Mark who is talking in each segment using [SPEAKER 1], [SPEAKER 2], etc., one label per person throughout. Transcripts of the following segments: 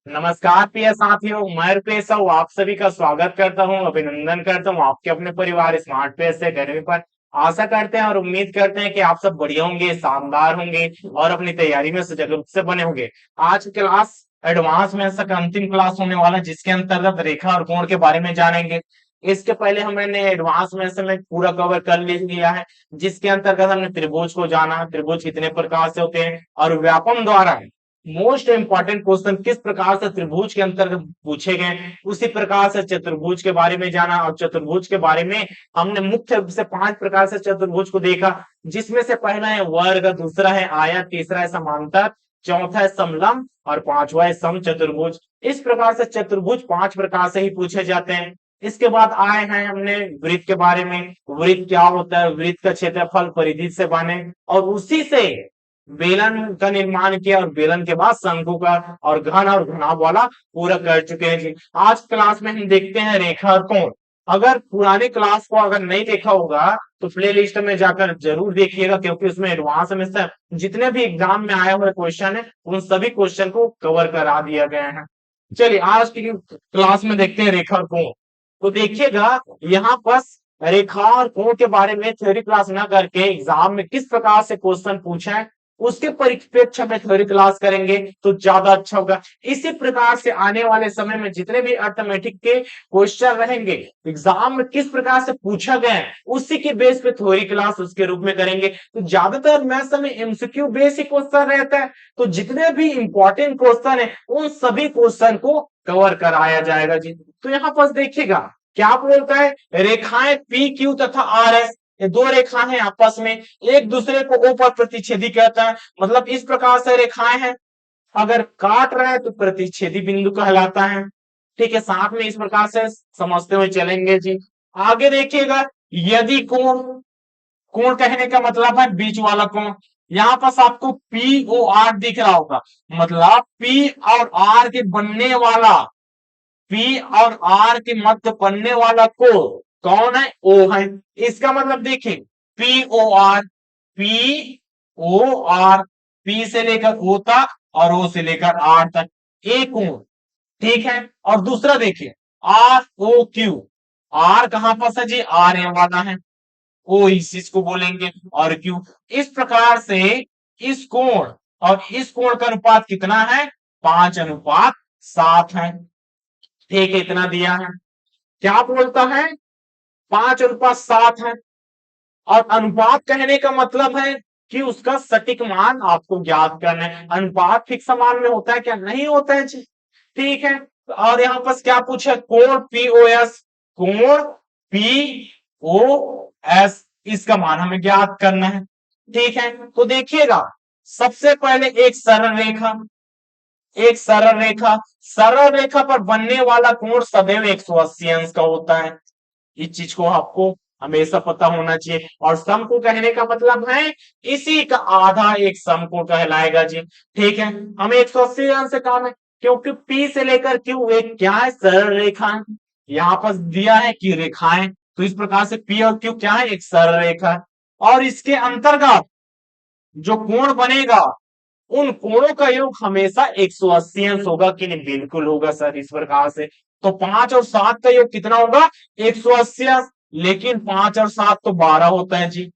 [SPEAKER 1] नमस्कार प्रिय साथियों, मैं रुपेश हूँ। आप सभी का स्वागत करता हूँ, अभिनंदन करता हूँ आपके अपने परिवार स्मार्ट पेज से अकेडमी पर। आशा करते हैं और उम्मीद करते हैं कि आप सब बढ़िया होंगे, शानदार होंगे और अपनी तैयारी में सजग रूप से बने होंगे। आज क्लास एडवांस में का अंतिम क्लास होने वाला है, जिसके अंतर्गत रेखा और कोण के बारे में जानेंगे। इसके पहले हमने एडवांस में पूरा कवर कर लिया है, जिसके अंतर्गत हमने त्रिभुज को जाना, त्रिभुज कितने प्रकार से होते हैं और व्यापम द्वारा मोस्ट इंपॉर्टेंट क्वेश्चन किस प्रकार से त्रिभुज के अंतर्गत पूछे गए, उसी प्रकार से चतुर्भुज के बारे में जाना। और चतुर्भुज के बारे में हमने मुख्य रूप से 5 प्रकार से चतुर्भुज को देखा, जिसमें से पहला है वर्ग, दूसरा है आयत, तीसरा है समांतर, चौथा है समलंब और पांचवा है समचतुर्भुज। इस प्रकार से चतुर्भुज 5 प्रकार से ही पूछे जाते हैं। इसके बाद आए हैं हमने वृत्त के बारे में। वृत्त क्या होता है, वृत्त का क्षेत्रफल परिधि से बने और उसी से बेलन का निर्माण किया और बेलन के बाद शंकु का और घन और घनाभ वाला पूरा कर चुके हैं जी। आज क्लास में हम देखते हैं रेखा और कोण। अगर पुराने क्लास को अगर नहीं देखा होगा तो प्ले लिस्ट में जाकर जरूर देखिएगा, क्योंकि उसमें एडवांस में से जितने भी एग्जाम में आए हुए क्वेश्चन है उन सभी क्वेश्चन को कवर करा दिया गया है। चलिए आज की क्लास में देखते हैं रेखा और कोण। तो देखिएगा यहाँ पर रेखा और कोण के बारे में थ्योरी क्लास ना करके एग्जाम में किस प्रकार से क्वेश्चन पूछा है उसके परिप्रेक्ष्य में थ्योरी क्लास करेंगे तो ज्यादा अच्छा होगा। इसी प्रकार से आने वाले समय में जितने भी अर्थमेटिक के क्वेश्चन रहेंगे एग्जाम में किस प्रकार से पूछा गया है उसी के बेस पे थ्योरी क्लास उसके रूप में करेंगे। तो ज्यादातर मैथ्स में एमसीक्यू बेस ही क्वेश्चन रहता है, तो जितने भी इंपॉर्टेंट क्वेश्चन है उन सभी क्वेश्चन को कवर कराया जाएगा जी। तो यहाँ पर देखिएगा क्या बोलता है, रेखाएं पी क्यू तथा आर एस, ये दो रेखा हैं आपस में एक दूसरे को ओ पर प्रतिच्छेदी कहता है। मतलब इस प्रकार से रेखाएं हैं, अगर काट रहे हैं तो प्रतिच्छेदी बिंदु कहलाता है। ठीक है, साथ में इस प्रकार से समझते हुए चलेंगे जी। आगे देखिएगा, यदि कोण, कोण कहने का मतलब है बीच वाला कोण। यहाँ पर आपको पी ओ आर दिख रहा होगा, मतलब पी और आर के बनने वाला, पी और आर के मध्य बनने वाला कोण कौन है, ओ है। इसका मतलब देखिए P O R, P O R, P से लेकर ओ तक और ओ से लेकर आर तक एक कोण, ठीक है। और दूसरा देखिए आर ओ क्यू, आर कहां पर है जी, आर ये वाला है, ओ इस चीज को बोलेंगे और क्यू। इस प्रकार से इस कोण और इस कोण का अनुपात कितना है, 5:7 है। ठीक है, इतना दिया है। क्या बोलता है, 5:7 है। और अनुपात कहने का मतलब है कि उसका सटीक मान आपको ज्ञात करना है। अनुपात फिक्स मान में होता है क्या, नहीं होता है जी। ठीक है, और यहां पर क्या पूछा, कोण पी ओ एस, कोण पी ओ एस, इसका मान हमें ज्ञात करना है। ठीक है, तो देखिएगा सबसे पहले एक सरल रेखा, एक सरल रेखा, सरल रेखा पर बनने वाला कोण सदैव 180 अंश का होता है। इस चीज को आपको हमेशा पता होना चाहिए। और समकोण कहने का मतलब है इसी का आधा एक समकोण कहलाएगा जी। ठीक है, हमें 180 अंश से काम है, क्योंकि पी से लेकर क्यू एक क्या है, सरल रेखा है। यहाँ पर दिया है कि रेखाएं, तो इस प्रकार से पी और क्यू क्या है, एक सरल रेखा है। और इसके अंतर्गत जो कोण बनेगा उन कोणों का योग हमेशा 180 अंश होगा कि नहीं, बिल्कुल होगा सर, इस प्रकार से। तो 5 और 7 का योग कितना होगा, 180 अंश। लेकिन 5 और 7 तो 12 होता है जी,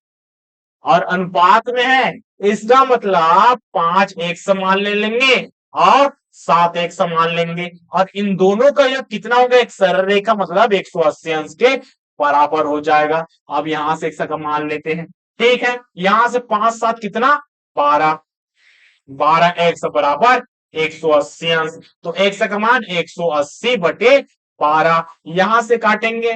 [SPEAKER 1] और अनुपात में है। इसका मतलब 5 एक समान ले लेंगे और 7 एक समान लेंगे, और इन दोनों का योग कितना होगा, एक सरल रेखा मतलब 180 अंश के बराबर हो जाएगा। अब यहां से एक का मान लेते हैं। ठीक है, यहां से 5 7 कितना, 12, 12x बराबर 180 अंश। तो x का मान 180/12, यहां से काटेंगे।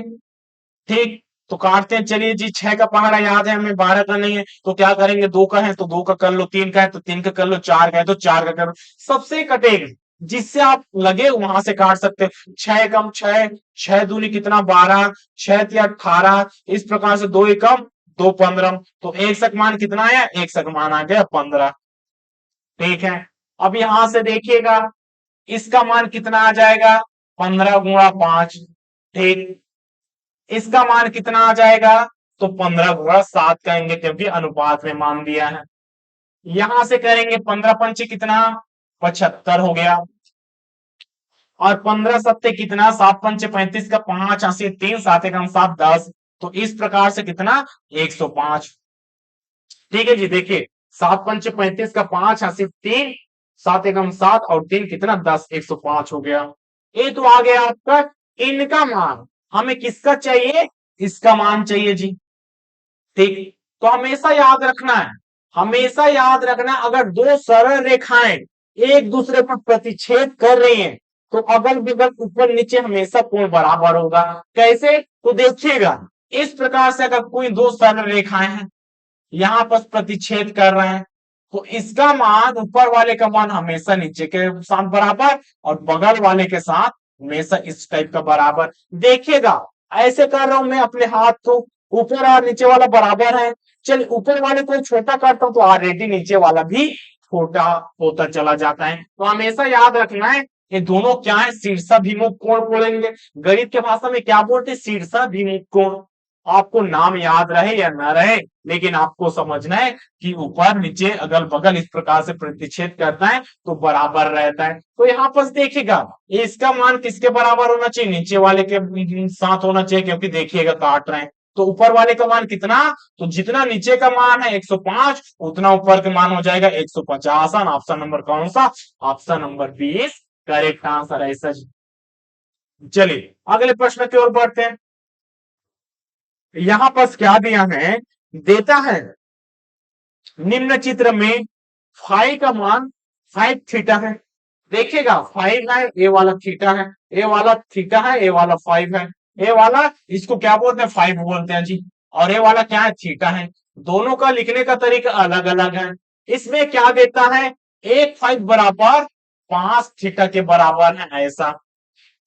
[SPEAKER 1] ठीक, तो काटते हैं, चलिए जी। 6 का पहाड़ा याद है हमें, 12 का नहीं है, तो क्या करेंगे, 2 का है तो 2 का कर लो, 3 का है तो 3 का कर लो, 4 का है तो 4 का कर लो। सबसे कटेगा जिससे आप लगे वहां से काट सकते हैं। 6 कम 6, 6 दूनी कितना, 12, 6 या 18, इस प्रकार से 2 एकम 2 15, तो एक सक मान कितना आया, एक सक मान आ गया 15। ठीक है, अब यहां से देखिएगा इसका मान कितना आ जाएगा, 15 × 5। ठीक, इसका मान कितना आ जाएगा, तो 15 × 7 कहेंगे, क्योंकि अनुपात में मान दिया है। यहां से करेंगे 15 पंचे कितना, 75 हो गया। और 15 सत्ते कितना, 7 पंचे 35 का 5 80 3 7 एकम 7 10। तो इस प्रकार से कितना 105। ठीक है जी, देखिए 7 पंचे 35 का 5 80 3 7 एकम 7 और 3 कितना 10, 105 हो गया। ये तो आ गया आपका इनका मान। हमें किसका चाहिए, इसका मान चाहिए जी। ठीक, तो हमेशा याद रखना है, हमेशा याद रखना, अगर दो सरल रेखाएं एक दूसरे पर प्रतिच्छेद कर रही हैं तो अगल बगल ऊपर नीचे हमेशा कोण बराबर होगा। कैसे, तो देखिएगा इस प्रकार से अगर कोई दो सरल रेखाएं हैं यहां पर प्रतिच्छेद कर रहे हैं तो इसका मान, ऊपर वाले का मान हमेशा नीचे के साथ बराबर और बगल वाले के साथ हमेशा इस टाइप का बराबर। देखिएगा ऐसे कर रहा हूं मैं अपने हाथ को, ऊपर और नीचे वाला बराबर है, चल ऊपर वाले को छोटा करता हूं तो ऑलरेडी नीचे वाला भी छोटा होता चला जाता है। तो हमेशा याद रखना है ये दोनों क्या है, शीर्षाभिमुख कोण बोलेंगे। गणित के भाषा में क्या बोलते हैं, शीर्षाभिमुख कोण। आपको नाम याद रहे या ना रहे, लेकिन आपको समझना है कि ऊपर नीचे अगल बगल इस प्रकार से प्रतिच्छेद करता है तो बराबर रहता है। तो यहाँ पर देखिएगा इसका मान किसके बराबर होना चाहिए, नीचे वाले के साथ होना चाहिए, क्योंकि देखिएगा काट रहे हैं तो ऊपर वाले का मान कितना, तो जितना नीचे का मान है 105 उतना ऊपर का मान हो जाएगा 150। ऑप्शन नंबर कौन सा, ऑप्शन नंबर 20 करेक्ट आंसर है सर। चलिए अगले प्रश्न की ओर बढ़ते हैं। यहां पर क्या दिया है, देता है निम्न चित्र में फाई का मान 5 थीटा है। देखिएगा 5 है, ए वाला थीटा है, ए वाला थीटा है, ए वाला 5 है। ए वाला इसको क्या बोलते हैं, 5 बोलते हैं जी, और ए वाला क्या है, थीटा है। दोनों का लिखने का तरीका अलग अलग है। इसमें क्या देता है, एक 5 बराबर 5 थीटा के बराबर है ऐसा।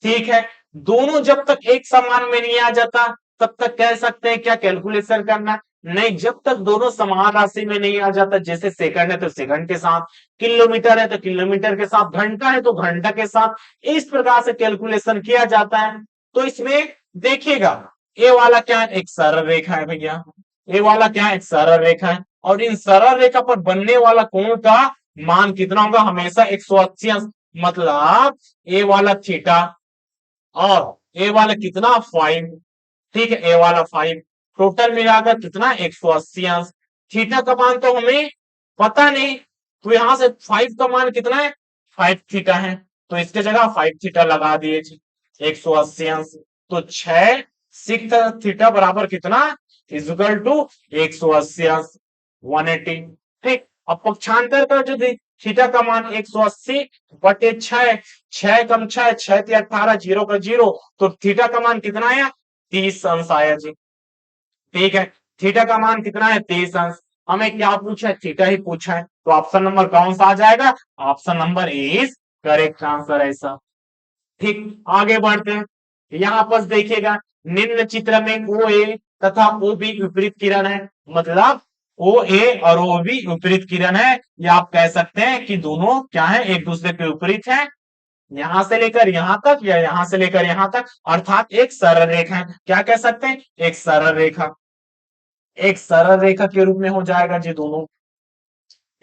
[SPEAKER 1] ठीक है, दोनों जब तक एक समान में नहीं आ जाता तब तक कह सकते हैं क्या, कैलकुलेशन करना। नहीं, जब तक दोनों समान राशि में नहीं आ जाता, जैसे सेकंड है तो सेकंड के साथ, किलोमीटर है तो किलोमीटर के साथ, घंटा है तो घंटा के साथ, इस प्रकार से कैलकुलेशन किया जाता है। तो इसमें देखिएगा ए वाला क्या है, एक सरल रेखा है भैया, ए वाला क्या है, एक सरल रेखा है, और इन सरल रेखा पर बनने वाला कोण का मान कितना होगा, हमेशा 180। मतलब ए वाला थीटा और ए वाला कितना 5। ठीक है, ए वाला 5, टोटल मिलाकर कितना 180 अंश। थीटा का मान तो हमें पता नहीं, तो यहां से 5 का मान कितना है, 5 थीटा है, तो इसके जगह 5 थीटा लगा दिए जी, 180 अंश। तो 6 सिक्स थीटा बराबर कितना, इजकल टू 180 अंश 180। ठीक, अब पक्षांतर कर जो थीटा का मान 180 बटे 6, 6 कम 6 6 18 जीरो का जीरो, तो थीटा का मान कितना आया, 30 अंश आया जी। ठीक है, थीटा का मान कितना है, 30 अंश। हमें क्या पूछा है, थीटा ही पूछा है, तो ऑप्शन नंबर कौन सा आ जाएगा, option number A is correct answer ऐसा। ठीक, आगे बढ़ते हैं। यहां पर देखिएगा निम्न चित्र में ओ ए तथा ओ बी विपरीत किरण है। मतलब ओ ए और ओ बी विपरीत किरण है, या आप कह सकते हैं कि दोनों क्या है, एक दूसरे के विपरीत है। यहां से लेकर यहां तक या यहां से लेकर यहां तक, अर्थात एक सरल रेखा है। क्या कह सकते हैं, एक सरल रेखा, एक सरल रेखा के रूप में हो जाएगा जी दोनों।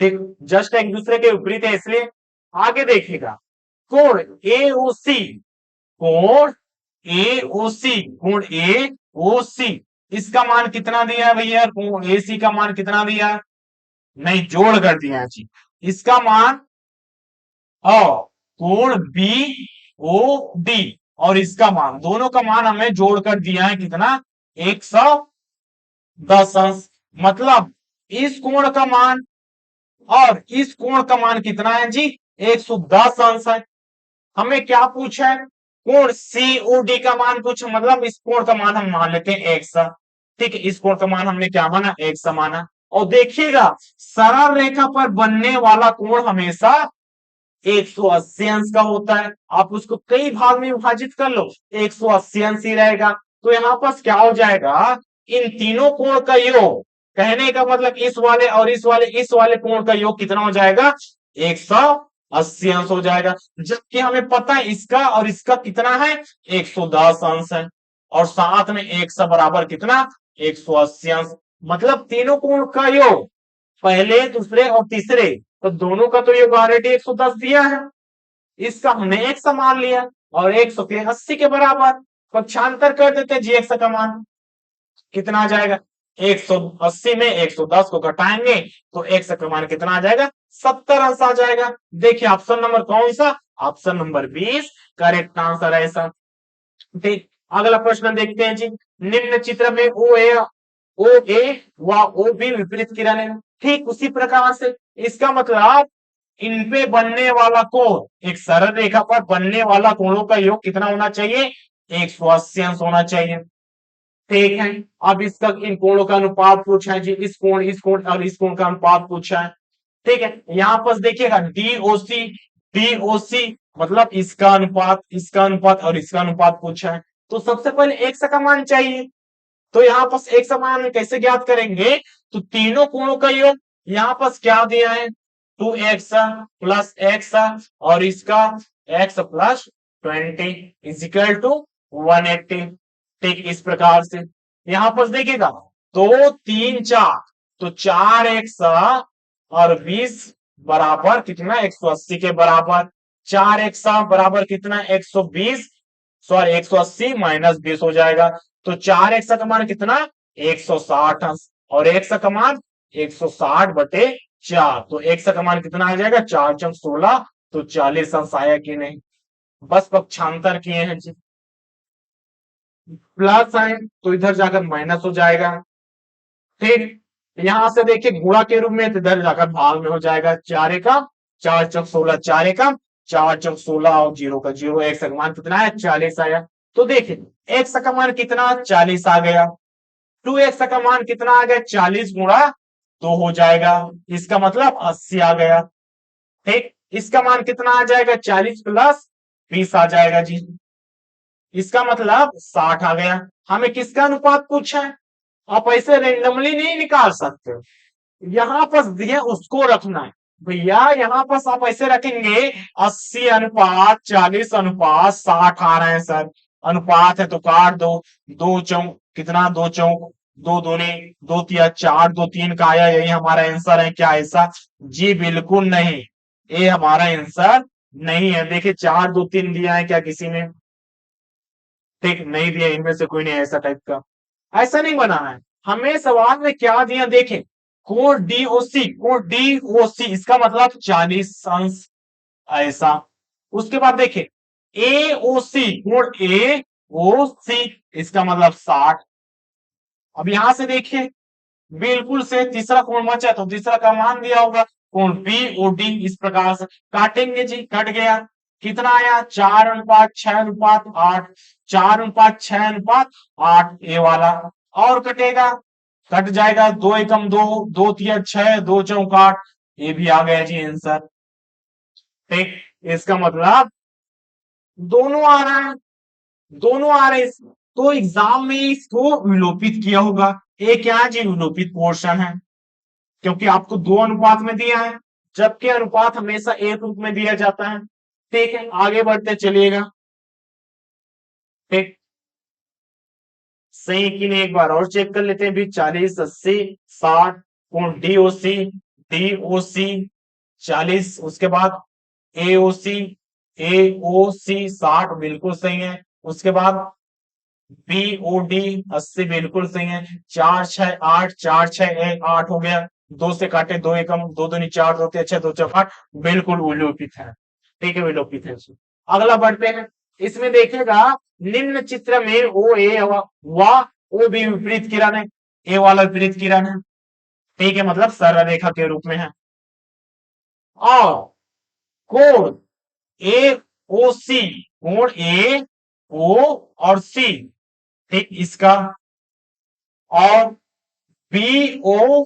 [SPEAKER 1] ठीक, जस्ट एक दूसरे के विपरीत है इसलिए। आगे देखिएगा कोण ए ओ सी, कोण ए ओ सी, कोण ए ओ सी, इसका मान कितना दिया है भैया, कोण ए सी का मान कितना दिया है, नहीं जोड़ कर दिया है जी, इसका मान, और कोण बी ओ डी और इसका मान, दोनों का मान हमें जोड़कर दिया है कितना, 110 अंश। मतलब इस कोण का मान और इस कोण का मान कितना है जी, 110 अंश है। हमें क्या पूछा है, कोण सीओडी का मान पूछा, मतलब इस कोण का मान हम मान लेते हैं 100। ठीक है, इस कोण का मान हमने क्या माना, 100 माना। और देखिएगा सरल रेखा पर बनने वाला कोण हमेशा 180 अंश का होता है। आप उसको कई भाग में विभाजित कर लो, 180 अंश ही रहेगा। तो यहां पर क्या हो जाएगा, इन तीनों कोण का योग, कहने का मतलब इस वाले और इस वाले कोण का योग कितना हो जाएगा, 180 अंश हो जाएगा। जबकि हमें पता है इसका और इसका कितना है, 110 अंश है, और साथ में 100 बराबर कितना, 180 अंश। मतलब तीनों कोण का योग, पहले दूसरे और तीसरे, तो दोनों का तो योग ऑलरेडी 110 दिया है, इसका हमने 100 मान लिया। और 180 के बराबर। पक्षांतर कर देते हैं जी x का मान कितना आ जाएगा, 180 में 110 को घटाएंगे तो x का मान कितना आ जाएगा, 70 अंश आ जाएगा। देखिए ऑप्शन नंबर कौन सा, ऑप्शन नंबर 20 करेक्ट आंसर है ऐसा। ठीक, अगला प्रश्न देखते हैं जी। निम्न चित्र में ओ ए व ओ बी विपरीत किरण है। ठीक उसी प्रकार से इसका मतलब इन पे बनने वाला कोण, एक सरल रेखा पर बनने वाला कोणों का योग कितना होना चाहिए, 180 अंश होना चाहिए। ठीक है, अब इसका इन कोणों का अनुपात पूछा है जी, इस कोण और इस कोण का अनुपात पूछा है। ठीक है, यहां पर देखिएगा डीओसी मतलब इसका अनुपात और इसका अनुपात पूछा है। तो सबसे पहले एक्स का मान चाहिए, तो यहाँ पर एक्स का मान कैसे ज्ञात करेंगे, तो तीनों कोणों का योग यहाँ पर क्या दिया है, 2x प्लस एक्स और इसका x प्लस 20 इजिकल टू 180। ठीक इस प्रकार से यहां पर देखिएगा 2 3 4, तो 4x और 20 बराबर कितना, 180 के बराबर। 4x बराबर कितना, 120, सॉरी 180 माइनस 20 हो जाएगा। तो 4x का मान कितना, 160 अंश और x का मान 160 बटे 4, तो x का मान कितना आ जाएगा, 4 चंग 16, तो 40 अंश आया कि नहीं। बस पक्षांतर किए हैं जी, प्लस साइन तो इधर जाकर माइनस हो जाएगा। ठीक, यहां से देखिए गुणा के रूप में, तो इधर जाकर भाग में हो जाएगा। 4 एकम 4 चौक 16, 4 एकम 4 चौक 16 और 0 का 0, एक्स का मान कितना है, 40 आया। तो देखिए एक्स का मान कितना, 40 आ गया। 2x का मान कितना आ गया, 40 गुणा 2 हो जाएगा, इसका मतलब 80 आ गया। ठीक, इसका मान कितना आ जाएगा, 40 प्लस 20 आ जाएगा जी, इसका मतलब 60 आ गया। हमें किसका अनुपात पूछा है, आप ऐसे रेंडमली नहीं निकाल सकते, यहां पर दिया उसको रखना है भैया। यहां पर आप ऐसे रखेंगे 80 अनुपात 40 अनुपात 60 आ रहे हैं सर, अनुपात है तो काट दो, 2 चौक कितना, 2 चौक 2 दूनी 2 तिया 4, 2 3 का आया, यही हमारा आंसर है क्या ऐसा, जी बिल्कुल नहीं, ये हमारा आंसर नहीं है। देखिए 4 2 3 दिया है क्या किसी ने, ठीक नहीं दिया, इनमें से कोई नहीं ऐसा टाइप का, ऐसा नहीं बना है। हमें सवाल में क्या दिया देखें, कोण डीओसी इसका मतलब 40 अंश ऐसा। उसके बाद देखें एओसी, कोण ए ओ सी इसका मतलब 60। अब यहां से देखिए बिल्कुल से तीसरा कोण बचा, तो तीसरा का मान दिया होगा, कोण बीओडी, इस प्रकार से काटेंगे जी, कट गया, कितना आया, 4:6:8, 4:6:8 ए वाला, और कटेगा, कट जाएगा, 2 एकम 2, 2 तिया 6, 2 चौक 8, ये भी आ गया जी आंसर। ठीक, इसका मतलब दोनों आ रहा है, दोनों आ रहे हैं। तो एग्जाम में इसको विलोपित किया होगा, ये क्या है जी, विलोपित पोर्शन है, क्योंकि आपको 2 अनुपात में दिया है, जबकि अनुपात हमेशा एक रूप में दिया जाता है। ठीक है, आगे बढ़ते चलिएगा। ठीक, सही कि नहीं एक बार और चेक कर लेते हैं भी, 40 80 60, कोण डीओसी 40, उसके बाद एओसी एओसी 60 बिल्कुल सही है। उसके बाद बीओडी 80 बिल्कुल सही है। 4 6 8, 4 6 8 हो गया, 2 से काटे 2 एकम 2 दूनी 4, 2 तिया 6, 2 चौक 8 बिल्कुल विलोपित है। ठीक है, विलोपित है। अगला बढ़ते हैं, इसमें देखिएगा निम्न चित्र में ओ ए व ओ बी विपरीत किरण है, ए वाला विपरीत किरण है। ठीक है, मतलब सरल रेखा के रूप में है, और कोण ए ओ सी, कोण ए ओ और सी, ठीक इसका, और बी ओ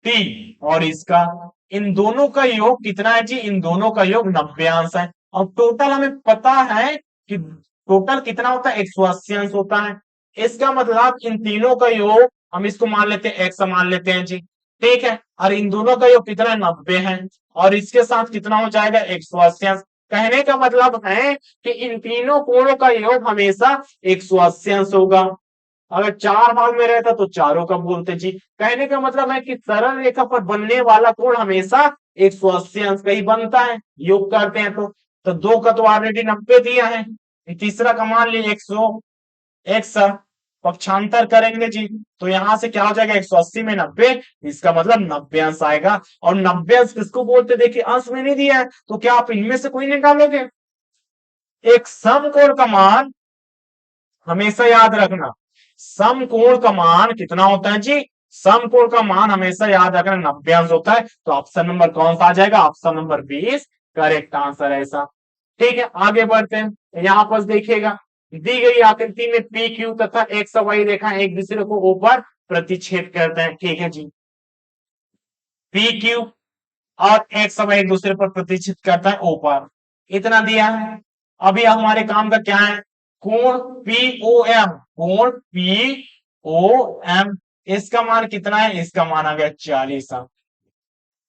[SPEAKER 1] टी और इसका, इन दोनों का योग कितना है जी, इन दोनों का योग 90 अंश है। और टोटल हमें पता है कि टोटल कितना होता है, 180 अंश होता है। इसका मतलब इन तीनों का योग, हम इसको मान लेते हैं एक्स मान लेते हैं जी, ठीक है, और इन दोनों का योग कितना है, 90 है, और इसके साथ कितना हो जाएगा, 180 अंश। कहने का मतलब है कि इन तीनों कोणों का योग हमेशा 180 अंश होगा। अगर 4 भाग में रहता तो चारों का बोलते जी। कहने का मतलब है कि सरल रेखा पर बनने वाला कोण हमेशा 180 अंश का ही बनता है, योग करते हैं तो 2 का तो ऑलरेडी 90 दिया है, तीसरा का मान लीजिए 100x, पक्षांतर करेंगे जी तो यहां से क्या हो जाएगा 180 में 90, इसका मतलब 90 अंश आएगा। और 90 अंश किसको बोलते देखिए, अंश में नहीं दिया है तो क्या आप इनमें से कोई निकालोगे। एक समकोण का मान हमेशा याद रखना, समकोण का मान कितना होता है जी, समकोण का मान हमेशा याद रखना 90 अंश होता है। तो ऑप्शन नंबर कौन सा आ जाएगा, ऑप्शन नंबर 20 करेक्ट आंसर है ऐसा। ठीक है आगे बढ़ते हैं, यहां पर देखिएगा दी गई आकृति में पी क्यू तथा एक्स वाई रेखा एक दूसरे को ऊपर प्रतिच्छेद करते हैं। ठीक है जी, पी क्यू और एक्स वाई एक दूसरे पर प्रतिष्ठित करता है ऊपर, इतना दिया है। अभी हमारे काम का क्या है, कोण पीओएम, कोण पीओएम, इसका मान कितना है, इसका मान आ गया 40।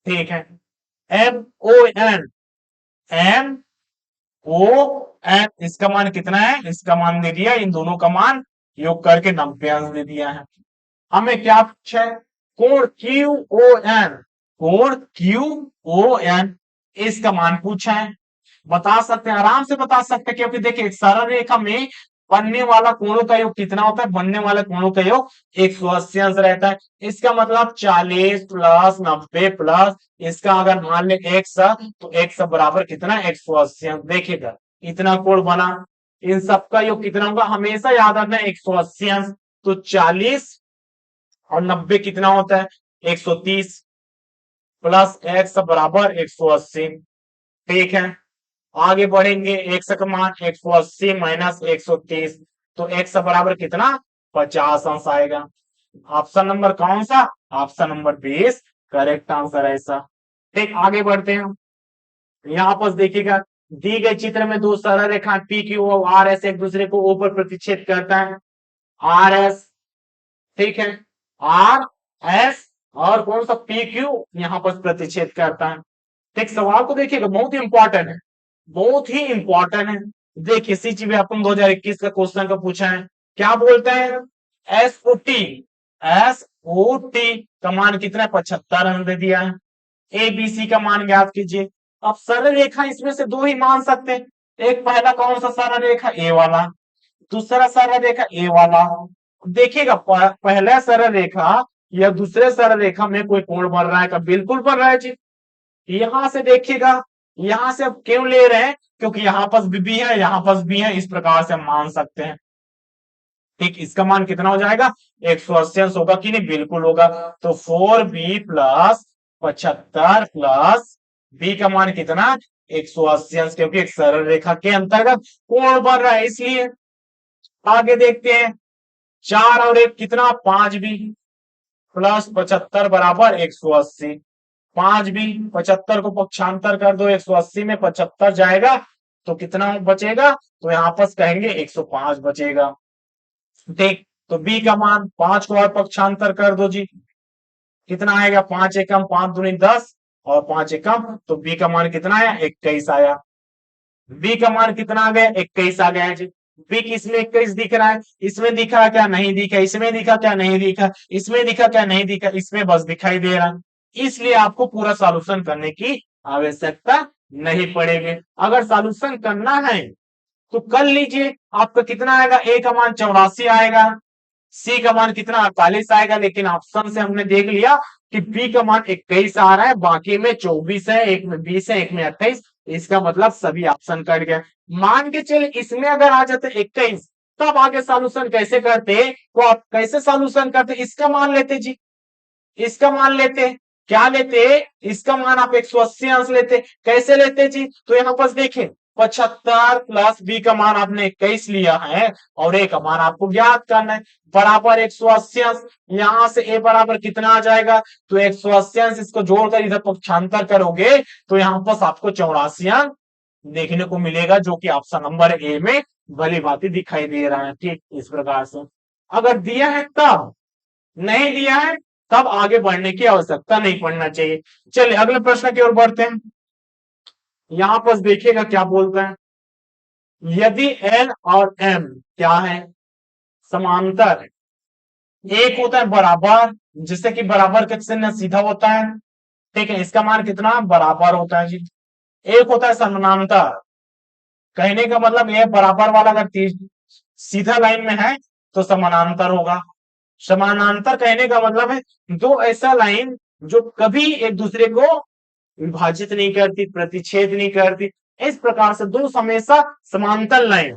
[SPEAKER 1] ठीक है, M O N, M O N, इसका मान कितना है, इसका मान दे दिया, इन दोनों का मान योग करके 90 अंश दे दिया है। हमें क्या पूछा है, कोण क्यू ओ एन, कोण क्यू ओ एन, इसका मान पूछा है। बता सकते हैं, आराम से बता सकते हैं, क्योंकि देखिए सरल रेखा में बनने वाला कोणों का योग कितना होता है, बनने वाले कोणों का योग 180 अंश रहता है। इसका मतलब 40 प्लस 90 प्लस इसका अगर मान ले x, तो x बराबर कितना 180 अंश। देखिएगा इतना कोण बना, इन सबका योग कितना होगा, हमेशा याद रखना 180 अंश। तो 40 और 90 कितना होता है 130, प्लस x बराबर 180। ठीक है आगे बढ़ेंगे, x का मान 180 माइनस 130, तो x बराबर कितना 50 अंश आएगा। ऑप्शन नंबर कौन सा, ऑप्शन नंबर 20 करेक्ट आंसर है ऐसा। ठीक आगे बढ़ते हैं, यहां पर देखिएगा दी गई चित्र में दो सरल रेखा पी क्यू और आर एस एक दूसरे को ऊपर प्रतिच्छेद करता है, आर एस, ठीक है, आर एस और कौन सा पी क्यू यहां पर प्रतिच्छेद करता है। ठीक सवाल को देखिएगा बहुत ही इंपॉर्टेंट है, बहुत ही इंपॉर्टेंट है। देखिए सीजी में अपन 2021 का क्वेश्चन का पूछा है, क्या बोलते हैं, S O T, S O T का मान कितना है 75 रन दे दिया है। ए बी सी का मान ज्ञात कीजिए। अब सरल रेखा इसमें से दो ही मान सकते हैं, एक पहला कौन सा सरल रेखा ए वाला, दूसरा सरल रेखा ए वाला। देखिएगा पहला सरल रेखा या दूसरे सरल रेखा में कोई कोण बन रहा है का, बिल्कुल बन रहा है जी। यहां से देखिएगा, यहां से अब क्यों ले रहे हैं, क्योंकि यहां पर भी है यहां पर भी है, इस प्रकार से हम मान सकते हैं। ठीक इसका मान कितना हो जाएगा 180 अंश होगा कि नहीं, बिल्कुल होगा। तो 4b प्लस 75 प्लस बी का मान कितना 180 अंश, क्योंकि एक सरल रेखा के अंतर्गत कोण बन रहा है इसलिए। आगे देखते हैं, 4 और 1 कितना 5b प्लस 75 बराबर 180, 5b 75 को पक्षांतर कर दो, 180 में 75 जाएगा तो कितना बचेगा, तो यहां पर कहेंगे 105 बचेगा। ठीक तो बी का मान 5 को और पक्षांतर कर दो जी, कितना आएगा 5 एकम 5 दूनी 10 और 5 एकम, तो बी का मान कितना आया 21 आया। बी का मान कितना आ गया 21 आ गया जी। बी किसमें 21 दिख रहा है, इसमें दिखा क्या नहीं दिखा, इसमें दिखा क्या नहीं दिखा, इसमें दिखा क्या नहीं दिखा, इसमें बस दिखाई दे रहा है। इसलिए आपको पूरा सॉल्यूशन करने की आवश्यकता नहीं पड़ेगी। अगर सॉल्यूशन करना है तो कर लीजिए, आपका कितना आएगा, ए का मान 84 आएगा, सी का मान कितना 48 आएगा। लेकिन ऑप्शन से हमने देख लिया कि बी का मान 21 आ रहा है, बाकी में 24 है, एक में 20 है, एक में 28, इसका मतलब सभी ऑप्शन कट गए। मान के चले इसमें अगर आ जाते 21, तब आगे सॉल्यूशन कैसे करते, तो आप कैसे सॉल्यूशन करते, इसका मान लेते जी, इसका मान लेते, क्या लेते, इसका मान आप 180 अंश लेते, कैसे लेते जी, तो यहां पर देखें 75 प्लस बी का मान आपने 21 लिया है और ए का मान आपको ज्ञात करना है, बराबर 180 अंश। यहां से ए बराबर कितना आ जाएगा, तो 180 अंश इसको जोड़कर इधर पक्षांतर करोगे तो यहां पर आपको 84 अंश देखने को मिलेगा, जो कि ऑप्शन नंबर ए में भली भांति दिखाई दे रहा है। ठीक इस प्रकार से अगर दिया है तब, नहीं दिया है तब आगे बढ़ने की आवश्यकता नहीं पड़ना चाहिए। चलिए अगले प्रश्न की ओर बढ़ते हैं, यहां पर देखिएगा क्या बोलता है, यदि एन और एम क्या है समांतर, एक होता है बराबर, जिससे कि बराबर के चिन्ह सीधा होता है, ठीक है, इसका मान कितना बराबर होता है जी। एक होता है समानांतर, कहने का मतलब ये बराबर वाला अगर सीधा लाइन में है तो समानांतर होगा। समानांतर कहने का मतलब है दो ऐसा लाइन जो कभी एक दूसरे को विभाजित नहीं करती, प्रतिच्छेद नहीं करती। इस प्रकार से दो हमेशा समांतर लाइन,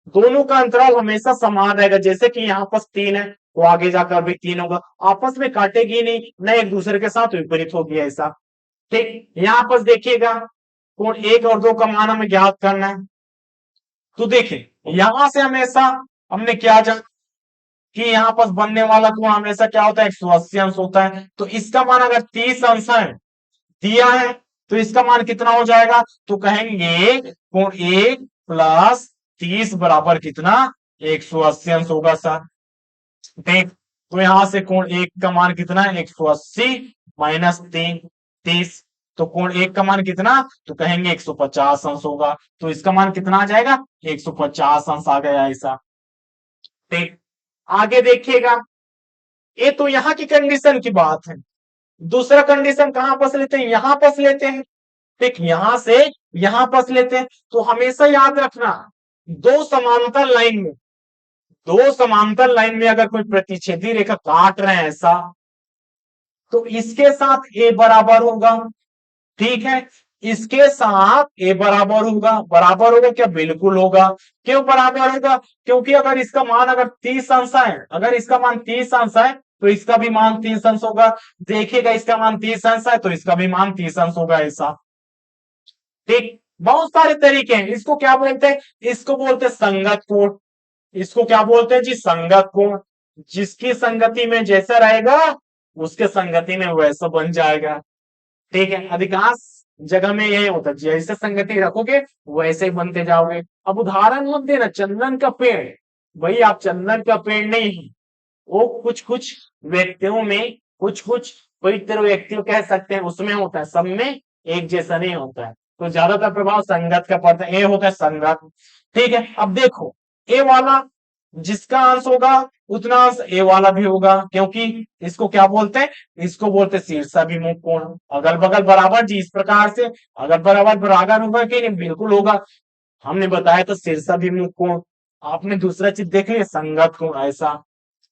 [SPEAKER 1] दोनों का अंतराल हमेशा समान रहेगा। जैसे कि यहाँ पर 3 है तो आगे जाकर भी 3 होगा, आपस में काटेगी नहीं, न एक दूसरे के साथ विपरीत होगी ऐसा। ठीक, यहाँ पर देखिएगा कोण 1 और 2 का मान हमें ज्ञात करना है। तो देखिए यहां से हमेशा हमने क्या जाना कि यहाँ पर बनने वाला कोण हमेशा क्या होता है, 180 अंश होता है। तो इसका मान अगर 30 अंश है दिया है तो इसका मान कितना हो जाएगा, तो कहेंगे कोण 1 प्लस 30 बराबर कितना, 180 अंश होगा सर। देख, तो यहां से कोण 1 का मान कितना है, 180 माइनस 30। तो कोण 1 का मान कितना, तो कहेंगे 150 अंश होगा। तो इसका मान कितना आ जाएगा, 150 अंश आ गया ऐसा। ठीक, आगे देखिएगा, ये तो यहां की कंडीशन की बात है। दूसरा कंडीशन कहां फंस लेते हैं, यहां फंस लेते हैं। ठीक, यहां से यहां फंस लेते हैं। तो हमेशा याद रखना, दो समांतर लाइन में, दो समांतर लाइन में अगर कोई प्रतिच्छेदी रेखा काट रहे हैं ऐसा, तो इसके साथ ए बराबर होगा। ठीक है, इसके साथ ए बराबर होगा। बराबर होगा क्या, बिल्कुल होगा। क्यों बराबर होगा, क्योंकि अगर इसका मान अगर 30 अंश है, अगर इसका मान 30 अंश है तो इसका भी मान 30 अंश होगा। देखिएगा इसका मान 30 अंश है तो इसका भी मान 30 अंश होगा ऐसा। ठीक, बहुत सारे तरीके हैं। इसको क्या बोलते हैं, इसको बोलते हैं संगत कोण। इसको क्या बोलते हैं जी, संगत कोण। जिसकी संगति में जैसा रहेगा उसके संगति में वैसा बन जाएगा। ठीक है, अधिकांश जगह में यही होता है, जैसे संगति रखोगे वैसे ही बनते जाओगे। अब उदाहरण मत देना, चंदन का पेड़, भाई आप चंदन का पेड़ नहीं, वो कुछ कुछ व्यक्तियों में, कुछ कुछ पवित्र व्यक्तियों कह सकते हैं उसमें होता है, सब में एक जैसा नहीं होता है। तो ज्यादातर प्रभाव संगत का पड़ता है, ए होता है संगत। ठीक है, अब देखो ए वाला जिसका अंश होगा उतना अंश ए वाला भी होगा, क्योंकि इसको क्या बोलते हैं, इसको बोलते हैं शीर्षाभिमुख कोण। अगल बगल बराबर जी, इस प्रकार से अगल बराबर बराबर होगा कि नहीं, बिल्कुल होगा। हमने बताया तो शीर्षाभिमुख कोण। आपने दूसरा चीज देख लिया, संगत कोण ऐसा।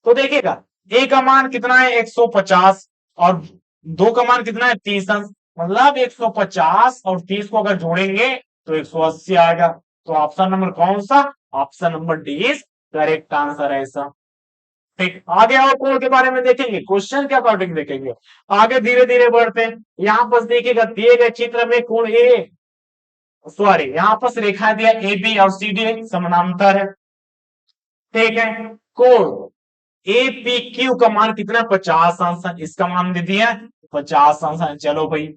[SPEAKER 1] तो देखिएगा ए का मान कितना है, 150, और दो का मान कितना है, 30 अंश। मतलब 150 और 30 को अगर जोड़ेंगे तो 180 आएगा। तो ऑप्शन नंबर कौन सा, option number D is correct answer है ऐसा। ठीक, आगे और कोण के बारे में देखेंगे, क्वेश्चन के अकॉर्डिंग देखेंगे। आगे धीरे धीरे बढ़ते हैं। यहाँ पर देखिएगा दिए गए चित्र में कोण ए, सॉरी यहाँ पर रेखा दिया ए बी और सी डी समानांतर है। ठीक है, कोण ए पी क्यू का मान कितना, 50 अंश है। इसका मान दे दिया 50 अंश है, चलो भाई।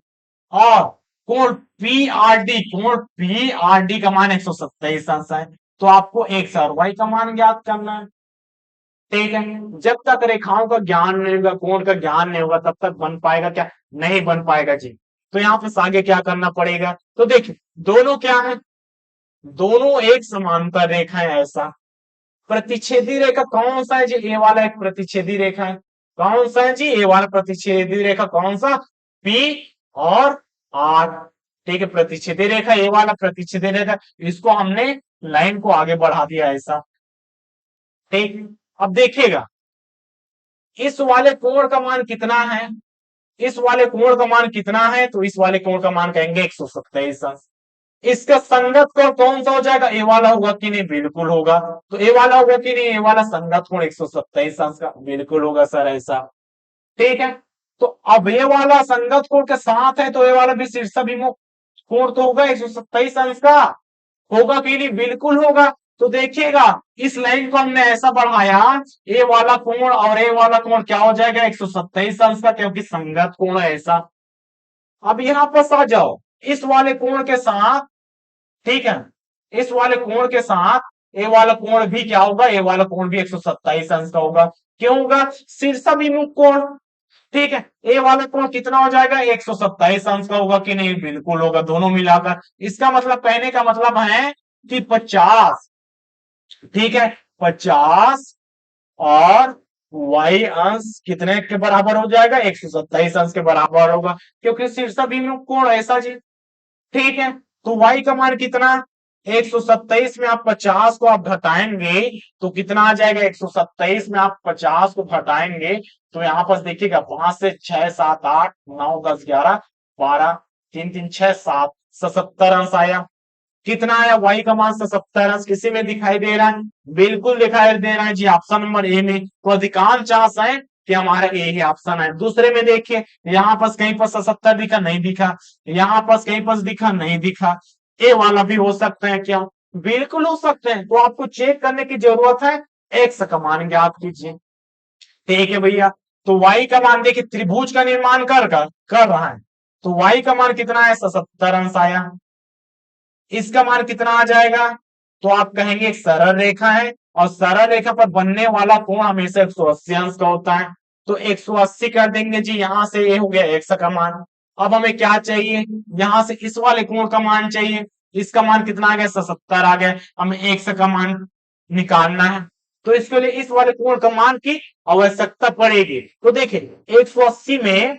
[SPEAKER 1] और कोण पी आर डी, कोण पी आर डी का मान 127 अंश है। तो आपको एक्स और वाई का मान ज्ञात करना है। ठीक है, जब तक रेखाओं का ज्ञान नहीं होगा, कोण का ज्ञान नहीं होगा, तब तक बन पाएगा क्या, नहीं बन पाएगा जी। तो यहाँ पे आगे क्या करना पड़ेगा, तो देखिए दोनों क्या है, दोनों एक समांतर रेखा है ऐसा। प्रतिच्छेदी रेखा कौन सा है जी, ए वाला एक प्रतिच्छेदी रेखा है। कौन सा है जी, ए वाला प्रतिच्छेदी रेखा कौन सा, पी और आर। ठीक है, प्रतिच्छेदी रेखा ए वाला प्रतिच्छेदी रेखा, इसको हमने लाइन को आगे बढ़ा दिया ऐसा। ठीक, अब देखिएगा इस वाले कोण का मान कितना है, इस वाले कोण का मान कितना है, तो इस वाले कोण का मान कहेंगे 127 अंश। इसका संगत कोण कौन सा हो जाएगा, ए वाला होगा कि नहीं, बिल्कुल होगा। तो ए वाला होगा कि नहीं, ए वाला संगत कोण 127 अंश का बिल्कुल होगा सर ऐसा। ठीक है, तो अब ये वाला संगत कोण के साथ है तो ये वाला भी शीर्षाभिमुख कोण तो होगा 127 अंश का, होगा कि नहीं, बिल्कुल होगा। तो देखिएगा इस लाइन को हमने ऐसा बढ़ाया, ए वाला कोण और ए वाला कोण क्या हो जाएगा, 127 अंश का, क्योंकि संगत कोण है ऐसा। अब यहां पर आ जाओ इस वाले कोण के साथ, ठीक है, इस वाले कोण के साथ ए वाला कोण भी क्या होगा, ए वाला कोण भी 127 अंश का होगा। क्यों होगा, शीर्षाभिमुख कोण। ठीक है, ए वाला कोण कितना हो जाएगा, 127 अंश का होगा कि नहीं, बिल्कुल होगा, दोनों मिलाकर। इसका मतलब कहने का मतलब है कि 50, ठीक है, 50 और y अंश कितने के बराबर हो जाएगा, 127 अंश के बराबर होगा, क्योंकि शीर्षाभिमुख कोण ऐसा जी। ठीक है, तो y का मान कितना, 127 में आप 50 को आप घटाएंगे तो कितना आ जाएगा? 127 में आप 50 को घटाएंगे तो यहाँ पर देखिएगा 5 से 6 7 8 9 10 11 12 3 3 6 7 77 अंश आया। कितना आया? y का मान 77 अंश किसी में दिखाई दे रहा है? बिल्कुल दिखाई दे रहा है जी, ऑप्शन नंबर ए में। तो अधिकांश चांस है कि हमारा ए ही ऑप्शन है। दूसरे में देखिए, यहाँ पर कहीं पर 77 दिखा, नहीं दिखा। यहाँ पर कहीं पर दिखा, नहीं दिखा। ए वाला भी हो सकता है क्या? बिल्कुल हो सकते हैं। तो आपको चेक करने की जरूरत है, एक्स का मान ज्ञात कीजिए। ठीक है भैया। तो y का मान देखिए, त्रिभुज का निर्माण कर रहा है, तो y का मान कितना है? 77 अंश आया। इसका मान कितना आ जाएगा? तो आप कहेंगे एक सरल रेखा है और सरल रेखा पर बनने वाला कोण हमेशा 180 अंश का होता है। तो 180 कर देंगे जी, यहां से ये हो गया एक्स का मान। अब हमें क्या चाहिए? यहां से इस वाले कोण का मान चाहिए। इसका मान कितना आ गया? 77 आ गया। हमें एक्स का मान निकालना है, तो इसके लिए इस वाले कोण का मान की आवश्यकता पड़ेगी। तो देखिए 180 में,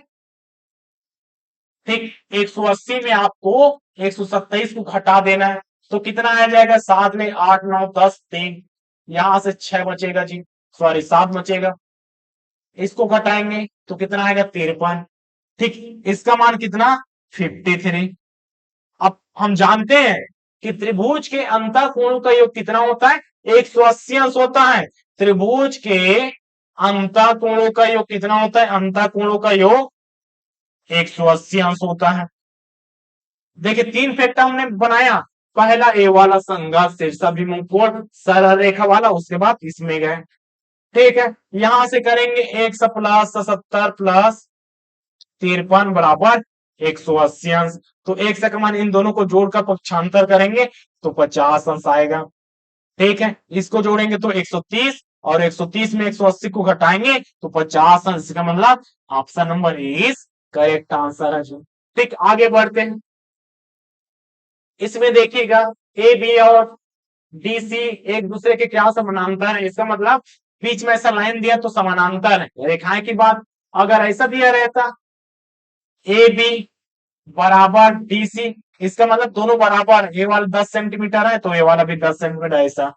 [SPEAKER 1] ठीक, 180 में आपको 127 को घटा देना है, तो कितना आ जाएगा? 7 में 8 9 10 3, यहां से 6 बचेगा जी, सॉरी 7 बचेगा। इसको घटाएंगे तो कितना आएगा? 53। ठीक, इसका मान कितना? 53। अब हम जानते हैं कि त्रिभुज के अंतःकोणों का योग कितना होता है? 180 अंश होता है। त्रिभुज के अंतःकोणों का योग कितना होता है? अंतःकोणों का योग 180 अंश होता है। देखिए 3 फैक्टर हमने बनाया। पहला ए वाला संगत शीर्षाभिमुख कोण सरल रेखा वाला, उसके बाद इसमें गए। ठीक है, यहां से करेंगे 1 प्लस 77 प्लस 53 बराबर 180 अंश। तो एक से का मान इन दोनों को जोड़कर पक्षांतर करेंगे तो 50 अंश आएगा। ठीक है, इसको जोड़ेंगे तो 130 और 130 में 180 को घटाएंगे तो 50 अंश। का मतलब option number is correct answer है जी। ठीक, आगे बढ़ते हैं। इसमें देखिएगा ए बी और डी सी एक दूसरे के क्या समानांतर है। इसका मतलब बीच में ऐसा लाइन दिया तो समानांतर है। रेखाएं की बात अगर ऐसा दिया रहता ए बी बराबर डी सी, इसका मतलब दोनों बराबर, ए वाला 10 सेंटीमीटर है तो ए वाला भी 10 सेंटीमीटर, ऐसा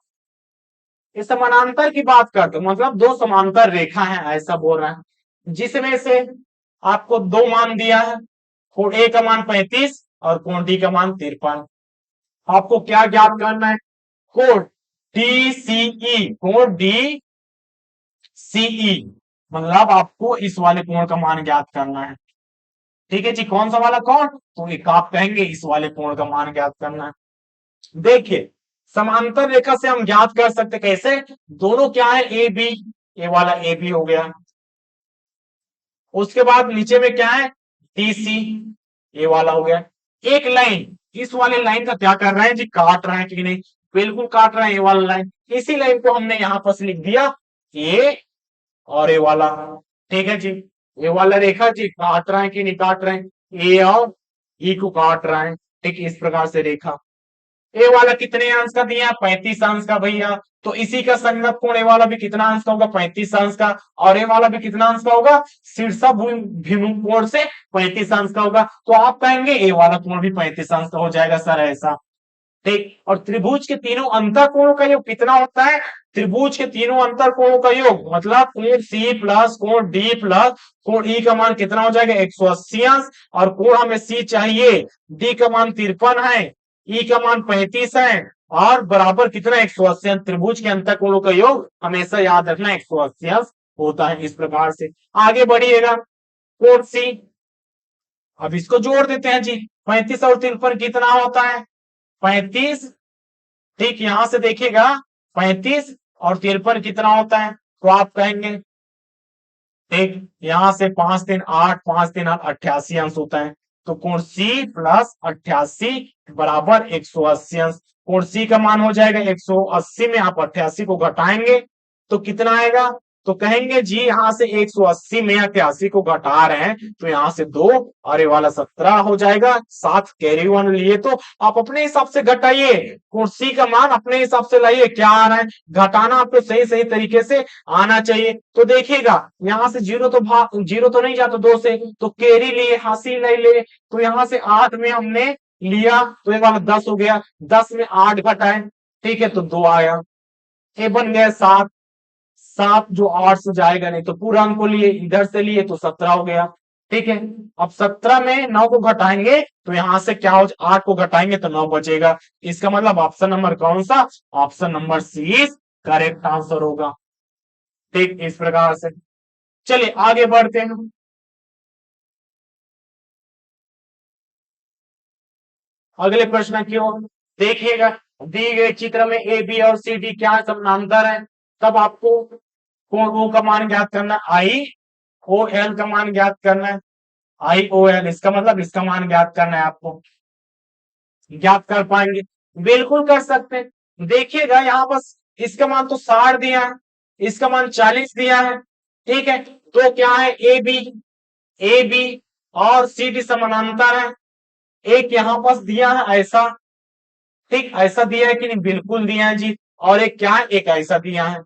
[SPEAKER 1] इस समानांतर की बात करते मतलब दो समांतर रेखा है ऐसा बोल रहा है, जिसमें से आपको दो मान दिया है, कोण ए का मान 35 और कोण डी का मान 53। आपको क्या ज्ञात करना है? कोण डी सीई, कोण डी सीई, मतलब आपको इस वाले कोण का मान ज्ञात करना है। ठीक है जी, कौन सा वाला कोण? तो एक आप कहेंगे इस वाले कोण का मान ज्ञात करना है। देखिए समांतर रेखा से हम ज्ञात कर सकते कैसे? दोनों क्या है? ए बी, ए वाला ए बी हो गया। उसके बाद नीचे में क्या है? डी सी, ए वाला हो गया। एक लाइन, इस वाले लाइन का क्या कर रहे हैं जी? काट रहे हैं कि नहीं? बिल्कुल काट रहे हैं, ए वाला लाइन। इसी लाइन को हमने यहां पर लिख दिया ए और ए वाला। ठीक है जी, ए वाला रेखा जी काट रहा है कि नहीं काट रहे हैं? ए और ई को काट रहा है। ठीक, इस प्रकार से रेखा। ए वाला कितने अंश का दिया? 35 अंश का भैया। तो इसी का संगत कोण ए वाला भी कितना अंश का होगा? 35 अंश का। और ए वाला भी कितना अंश का होगा? शीर्षाभिमुख कोण से 35 अंश का होगा। तो आप कहेंगे ए वाला कोण भी 35 अंश का हो जाएगा सर, ऐसा। ठीक, और त्रिभुज के तीनों अंतर कोणों का योग कितना होता है? त्रिभुज के तीनों अंतर कोणों का योग मतलब कोण सी प्लस कोण डी प्लस कोण ई का मान कितना हो जाएगा? 180 अंश। और कोण हमें सी चाहिए, डी का मान 53 है, ई का मान 35 है, और बराबर कितना? 180 अंश। त्रिभुज के अंतर कोणों का योग हमेशा याद रखना 180 अंश होता है। इस प्रकार से आगे बढ़िएगा। कोण सी, अब इसको जोड़ देते हैं जी। 35 और 53 कितना होता है? 35। ठीक, यहां से देखिएगा 35 और 53 कितना होता है? तो आप कहेंगे, ठीक, यहां से 5 3 8 5 3 8 88 अंश होता है। तो कोण सी प्लस 88 बराबर 180 अंश। कोण सी का मान हो जाएगा 180 में आप 88 को घटाएंगे तो कितना आएगा? तो कहेंगे जी यहां से 180 में 88 को घटा रहे हैं तो यहां से 2 और ये वाला 17 हो जाएगा। 7 कैरी वन लिए तो आप अपने हिसाब से घटाइए, कोण सी का मान अपने हिसाब से लाइए। क्या आ रहा है? घटाना आपको सही सही तरीके से आना चाहिए। तो देखिएगा यहां से जीरो तो नहीं जाता 2 से, तो कैरी लिए, हासिल नहीं ले, तो यहां से 8 में हमने लिया तो ये वाला 10 हो गया, 10 में 8 घटाए, ठीक है, तो 2 आया, ये बन गया 7, 7 जो 8 से जाएगा नहीं, तो पूरा अंक को लिए, इधर से लिए तो 17 हो गया, ठीक है। अब 17 में 9 को घटाएंगे तो यहां से क्या हो, 8 को घटाएंगे तो 9 बचेगा। इसका मतलब ऑप्शन नंबर कौन सा, option number C is correct answer होगा। ठीक, इस प्रकार से चलिए आगे बढ़ते हैं। अगले प्रश्न की ओर देखिएगा, दी गए चित्र में ए बी और सी डी क्या समानांतर है, तब आपको कोण ओ का मान ज्ञात करना है, आई ओ एल का मान ज्ञात करना है, आई ओ एल, इसका मतलब इसका मान ज्ञात करना है आपको। ज्ञात कर पाएंगे, बिल्कुल कर सकते हैं। देखिएगा यहाँ बस इसका मान तो 60 दिया है, इसका मान 40 दिया है, ठीक है, तो क्या है, ए बी और सी डी समानांतर है। एक यहाँ पास दिया है ऐसा, ठीक, ऐसा दिया है कि नहीं, बिल्कुल दिया है जी। और एक क्या है, एक ऐसा दिया है,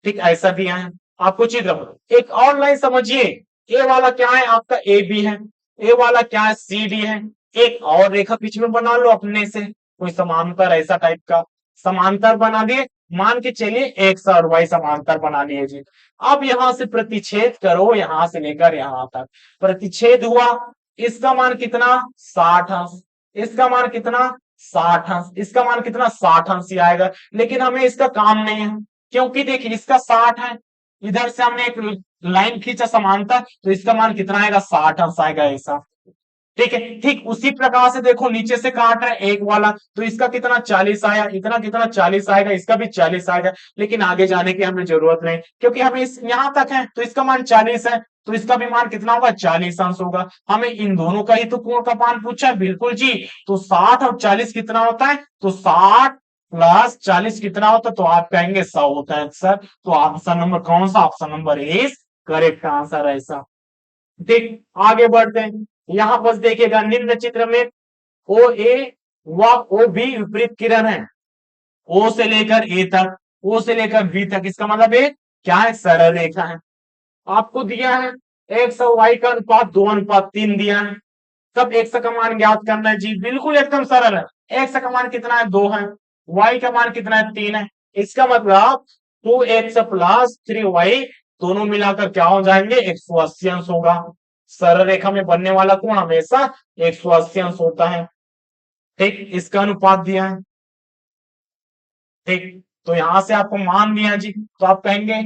[SPEAKER 1] ठीक, ऐसा दिया है आपको चित्र। एक और लाइन समझिए, ए वाला क्या है आपका, ए बी है, ए वाला क्या है, सी डी है। एक और रेखा बीच में बना लो अपने से, कोई समांतर ऐसा टाइप का समांतर बना दिए, मान के चलिए एक्स और वाई समांतर बना लिए जी। अब यहां से प्रतिच्छेद करो, यहां से लेकर यहां तक प्रतिच्छेद हुआ, इसका मान कितना, 60 अंश, इसका मान कितना, 60 अंश, इसका मान कितना, 60 अंश ही आएगा। लेकिन हमें इसका काम नहीं है, क्योंकि देखिए इसका 60 है, इधर से हमने एक लाइन खींचा समांतर, तो इसका मान कितना आएगा, 60 अंश आएगा ऐसा, ठीक है। ठीक उसी प्रकार से देखो नीचे से काट रहे एक वाला, तो इसका कितना, 40 आया, इतना कितना, 40 आएगा, इसका भी 40 आएगा। लेकिन आगे जाने की हमें जरूरत नहीं, क्योंकि हमें इस यहां तक है, तो इसका मान 40 है, तो इसका भी मान कितना होगा, 40 अंश होगा। हमें इन दोनों का ही तो कोण का मान पूछा है, बिल्कुल जी। तो 60 और 40 कितना होता है, तो 60 प्लस 40 कितना होता है, तो आप कहेंगे 100 होता है सर। तो ऑप्शन नंबर कौन सा, option number is correct answer ऐसा। ठीक, आगे बढ़ते हैं। यहां पर देखिएगा निम्न चित्र में ओ ए व ओ बी विपरीत किरण है, ओ से लेकर ए तक, ओ से लेकर बी तक, इसका मतलब एक क्या है, सरल रेखा है। आपको दिया है एक्स और वाई का अनुपात 2:3 दिया है, तब एक्स का मान ज्ञात करना है जी, बिल्कुल एकदम सरल है। एक्स का मान कितना है, 2 है, वाई का मान कितना है, 3 है। इसका मतलब 2x प्लस 3y दोनों मिलाकर क्या हो जाएंगे, 180 अंश होगा। सरल रेखा में बनने वाला कोण हमेशा 180 अंश होता है, ठीक, इसका अनुपात दिया है, ठीक। तो यहां से आपको मान दिया जी, तो आप कहेंगे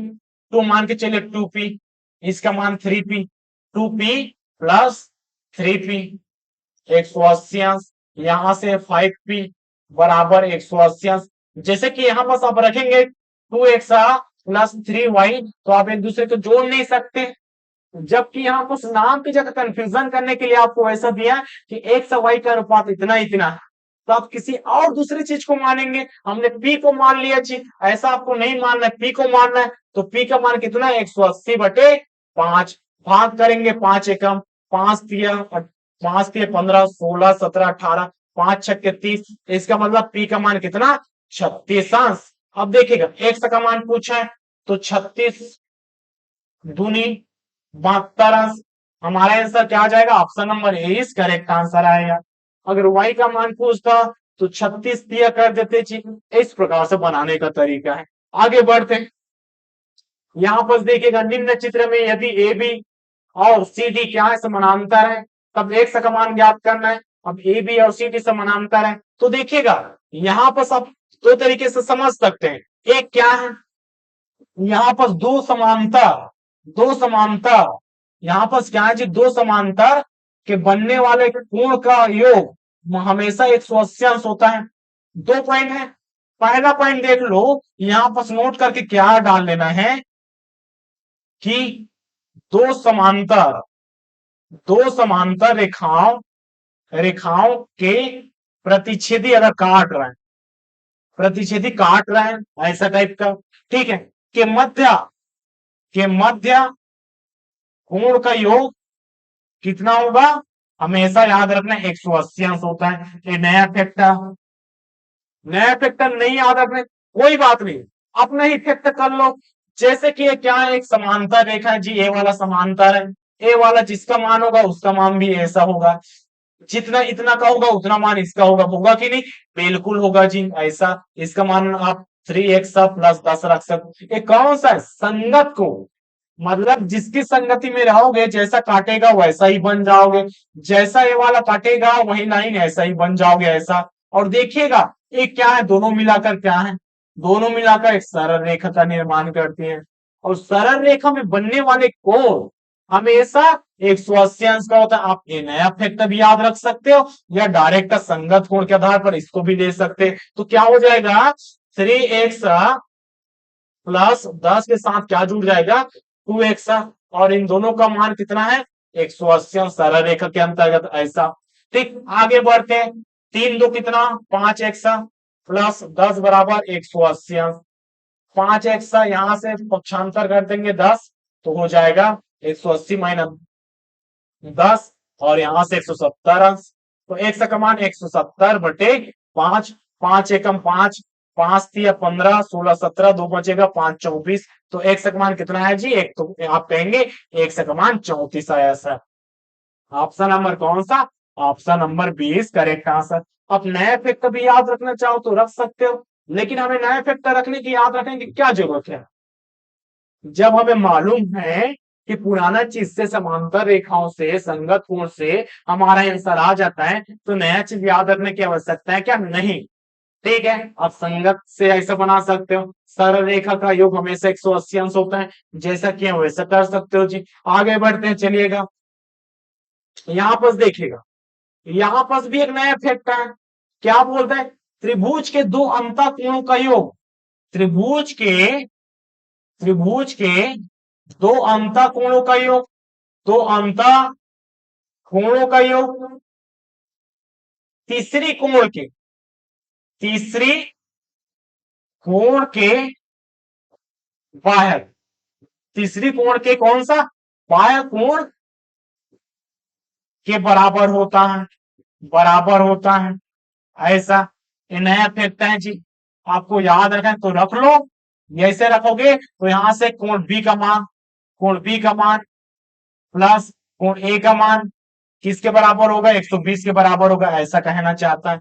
[SPEAKER 1] टू, मान के चलिए 2p, इसका मान 3p, 2p प्लस 3p 180 अंश, यहां से 5p बराबर 180 अंश। जैसे कि यहां पास आप रखेंगे 2x प्लस 3y, तो आप एक दूसरे को जोड़ नहीं सकते, जबकि यहाँ कुछ नाम की जगह कंफ्यूजन करने के लिए आपको ऐसा दिया कि एक्स और वाई का अनुपात इतना इतना है, तो आप किसी और दूसरी चीज को मानेंगे। हमने पी को मान लिया जी, ऐसा आपको नहीं मानना है, पी को मानना है। तो पी का मान कितना है, 180/5, भाग करेंगे 5 एकम, 5 15, 16, 17, 18, 5 छक्के 30, इसका मतलब पी का मान कितना, 36 अंश। अब देखिएगा एक्स का मान पूछा है, तो 36 दूनी 72 अंश, हमारा आंसर क्या आ जाएगा, option number A is correct answer आएगा। अगर y का मान पूछता तो 36 दिया कर देते जी। इस प्रकार से बनाने का तरीका है। आगे बढ़ते हैं, यहां पर देखिएगा निम्न चित्र में यदि ए बी और सी डी क्या है, समानांतर है, तब एक्स का मान ज्ञात करना है। अब ए बी और सी डी समानांतर है, तो देखिएगा यहां पर सब दो तरीके से समझ सकते हैं। एक क्या है, यहां पर दो समांतर यहां पर क्या है जी, दो समांतर के बनने वाले कोण का योग हमेशा 180 अंश होता है। दो पॉइंट है, पहला पॉइंट देख लो, यहां पर नोट करके क्या डाल लेना है कि दो समांतर रेखाओं रेखाओं के प्रतिच्छेदी अगर काट रहे हैं, प्रतिच्छेदी काट रहे हैं ऐसा टाइप का, ठीक है, के मध्य कोण का योग कितना होगा, हमेशा याद रखना 180 अंश होता है। ये नया फैक्टर नहीं याद रखने, कोई बात नहीं, अपना ही फैक्टर कर लो। जैसे कि ये क्या है, एक समांतर रेखा है जी, ए वाला समांतर है, ए वाला जिसका मान होगा उसका मान भी ऐसा होगा, जितना इतना का होगा उतना मान इसका होगा कि नहीं? बिल्कुल होगा जी। ऐसा इसका मान आप 3x प्लस 10 रख सकते। ये कौन सा है? संगत को, मतलब जिसकी संगति में रहोगे जैसा काटेगा वैसा ही बन जाओगे, जैसा ये वाला काटेगा वही लाइन ऐसा ही बन जाओगे ऐसा। और देखिएगा ये क्या है, दोनों मिलाकर क्या है? दोनों मिलाकर एक सरल रेखा का निर्माण करती हैं। और सरल रेखा में बनने वाले कोण हमेशा 180 अंश का होता है। आप ये नया फैक्टर भी याद रख सकते हो, या डायरेक्ट संगत कोण के आधार पर इसको भी ले सकते हैं। तो क्या हो जाएगा? 3x प्लस 10 के साथ क्या जुड़ जाएगा? 2x। और इन दोनों का मान कितना है? 180 सरल रेखा के अंतर्गत ऐसा। ठीक, आगे बढ़ते हैं। 3 2 कितना? 5x प्लस 10 बराबर 180। 5x यहां से पक्षांतर कर देंगे 10, तो हो जाएगा 180 माइनस 10, और यहां से 170 अंश। तो x का मान 170 बटे 5। 5 एकम 5, 5 तिया 15, 16 17, 2 बचेगा 5 24। तो x का मान कितना है जी? एक तो आप कहेंगे x का मान 34 आया सर। ऑप्शन नंबर कौन सा? Option number 20 correct answer. अब नए फैक्टर भी याद रखना चाहो तो रख सकते हो, लेकिन हमें नए फैक्टर रखने की याद रखने की क्या जरूरत है? जब हमें मालूम है कि पुराना चीज से समांतर रेखाओं से संगत कोण से हमारा आंसर आ जाता है, तो नया चीज याद रखने की आवश्यकता है क्या? नहीं। ठीक है, अब संगत से ऐसा बना सकते हो, सरल रेखा का योग हमेशा 180 अंश होता है, जैसा कि हम वैसा कर सकते हो जी। आगे बढ़ते हैं, चलिएगा। यहां पर देखिएगा, यहां पर भी एक नया फैक्ट है। क्या बोलता है? त्रिभुज के दो अंतःकोणों का योग। त्रिभुज के त्रिभुज के दो अंतःकोणों का योग, दो अंतःकोणों का योग तीसरी कोण के तीसरी कोण के बाह्य, तीसरी कोण के कौन सा? बाह्य कोण के बराबर होता है, बराबर होता है ऐसा। ये नया फैक्ट है जी, आपको याद रखें तो रख लो। ऐसे रखोगे तो यहां से कोण बी का मान, कोण बी का मान प्लस कोण ए का मान किसके बराबर होगा? 120 के बराबर होगा, ऐसा कहना चाहता है।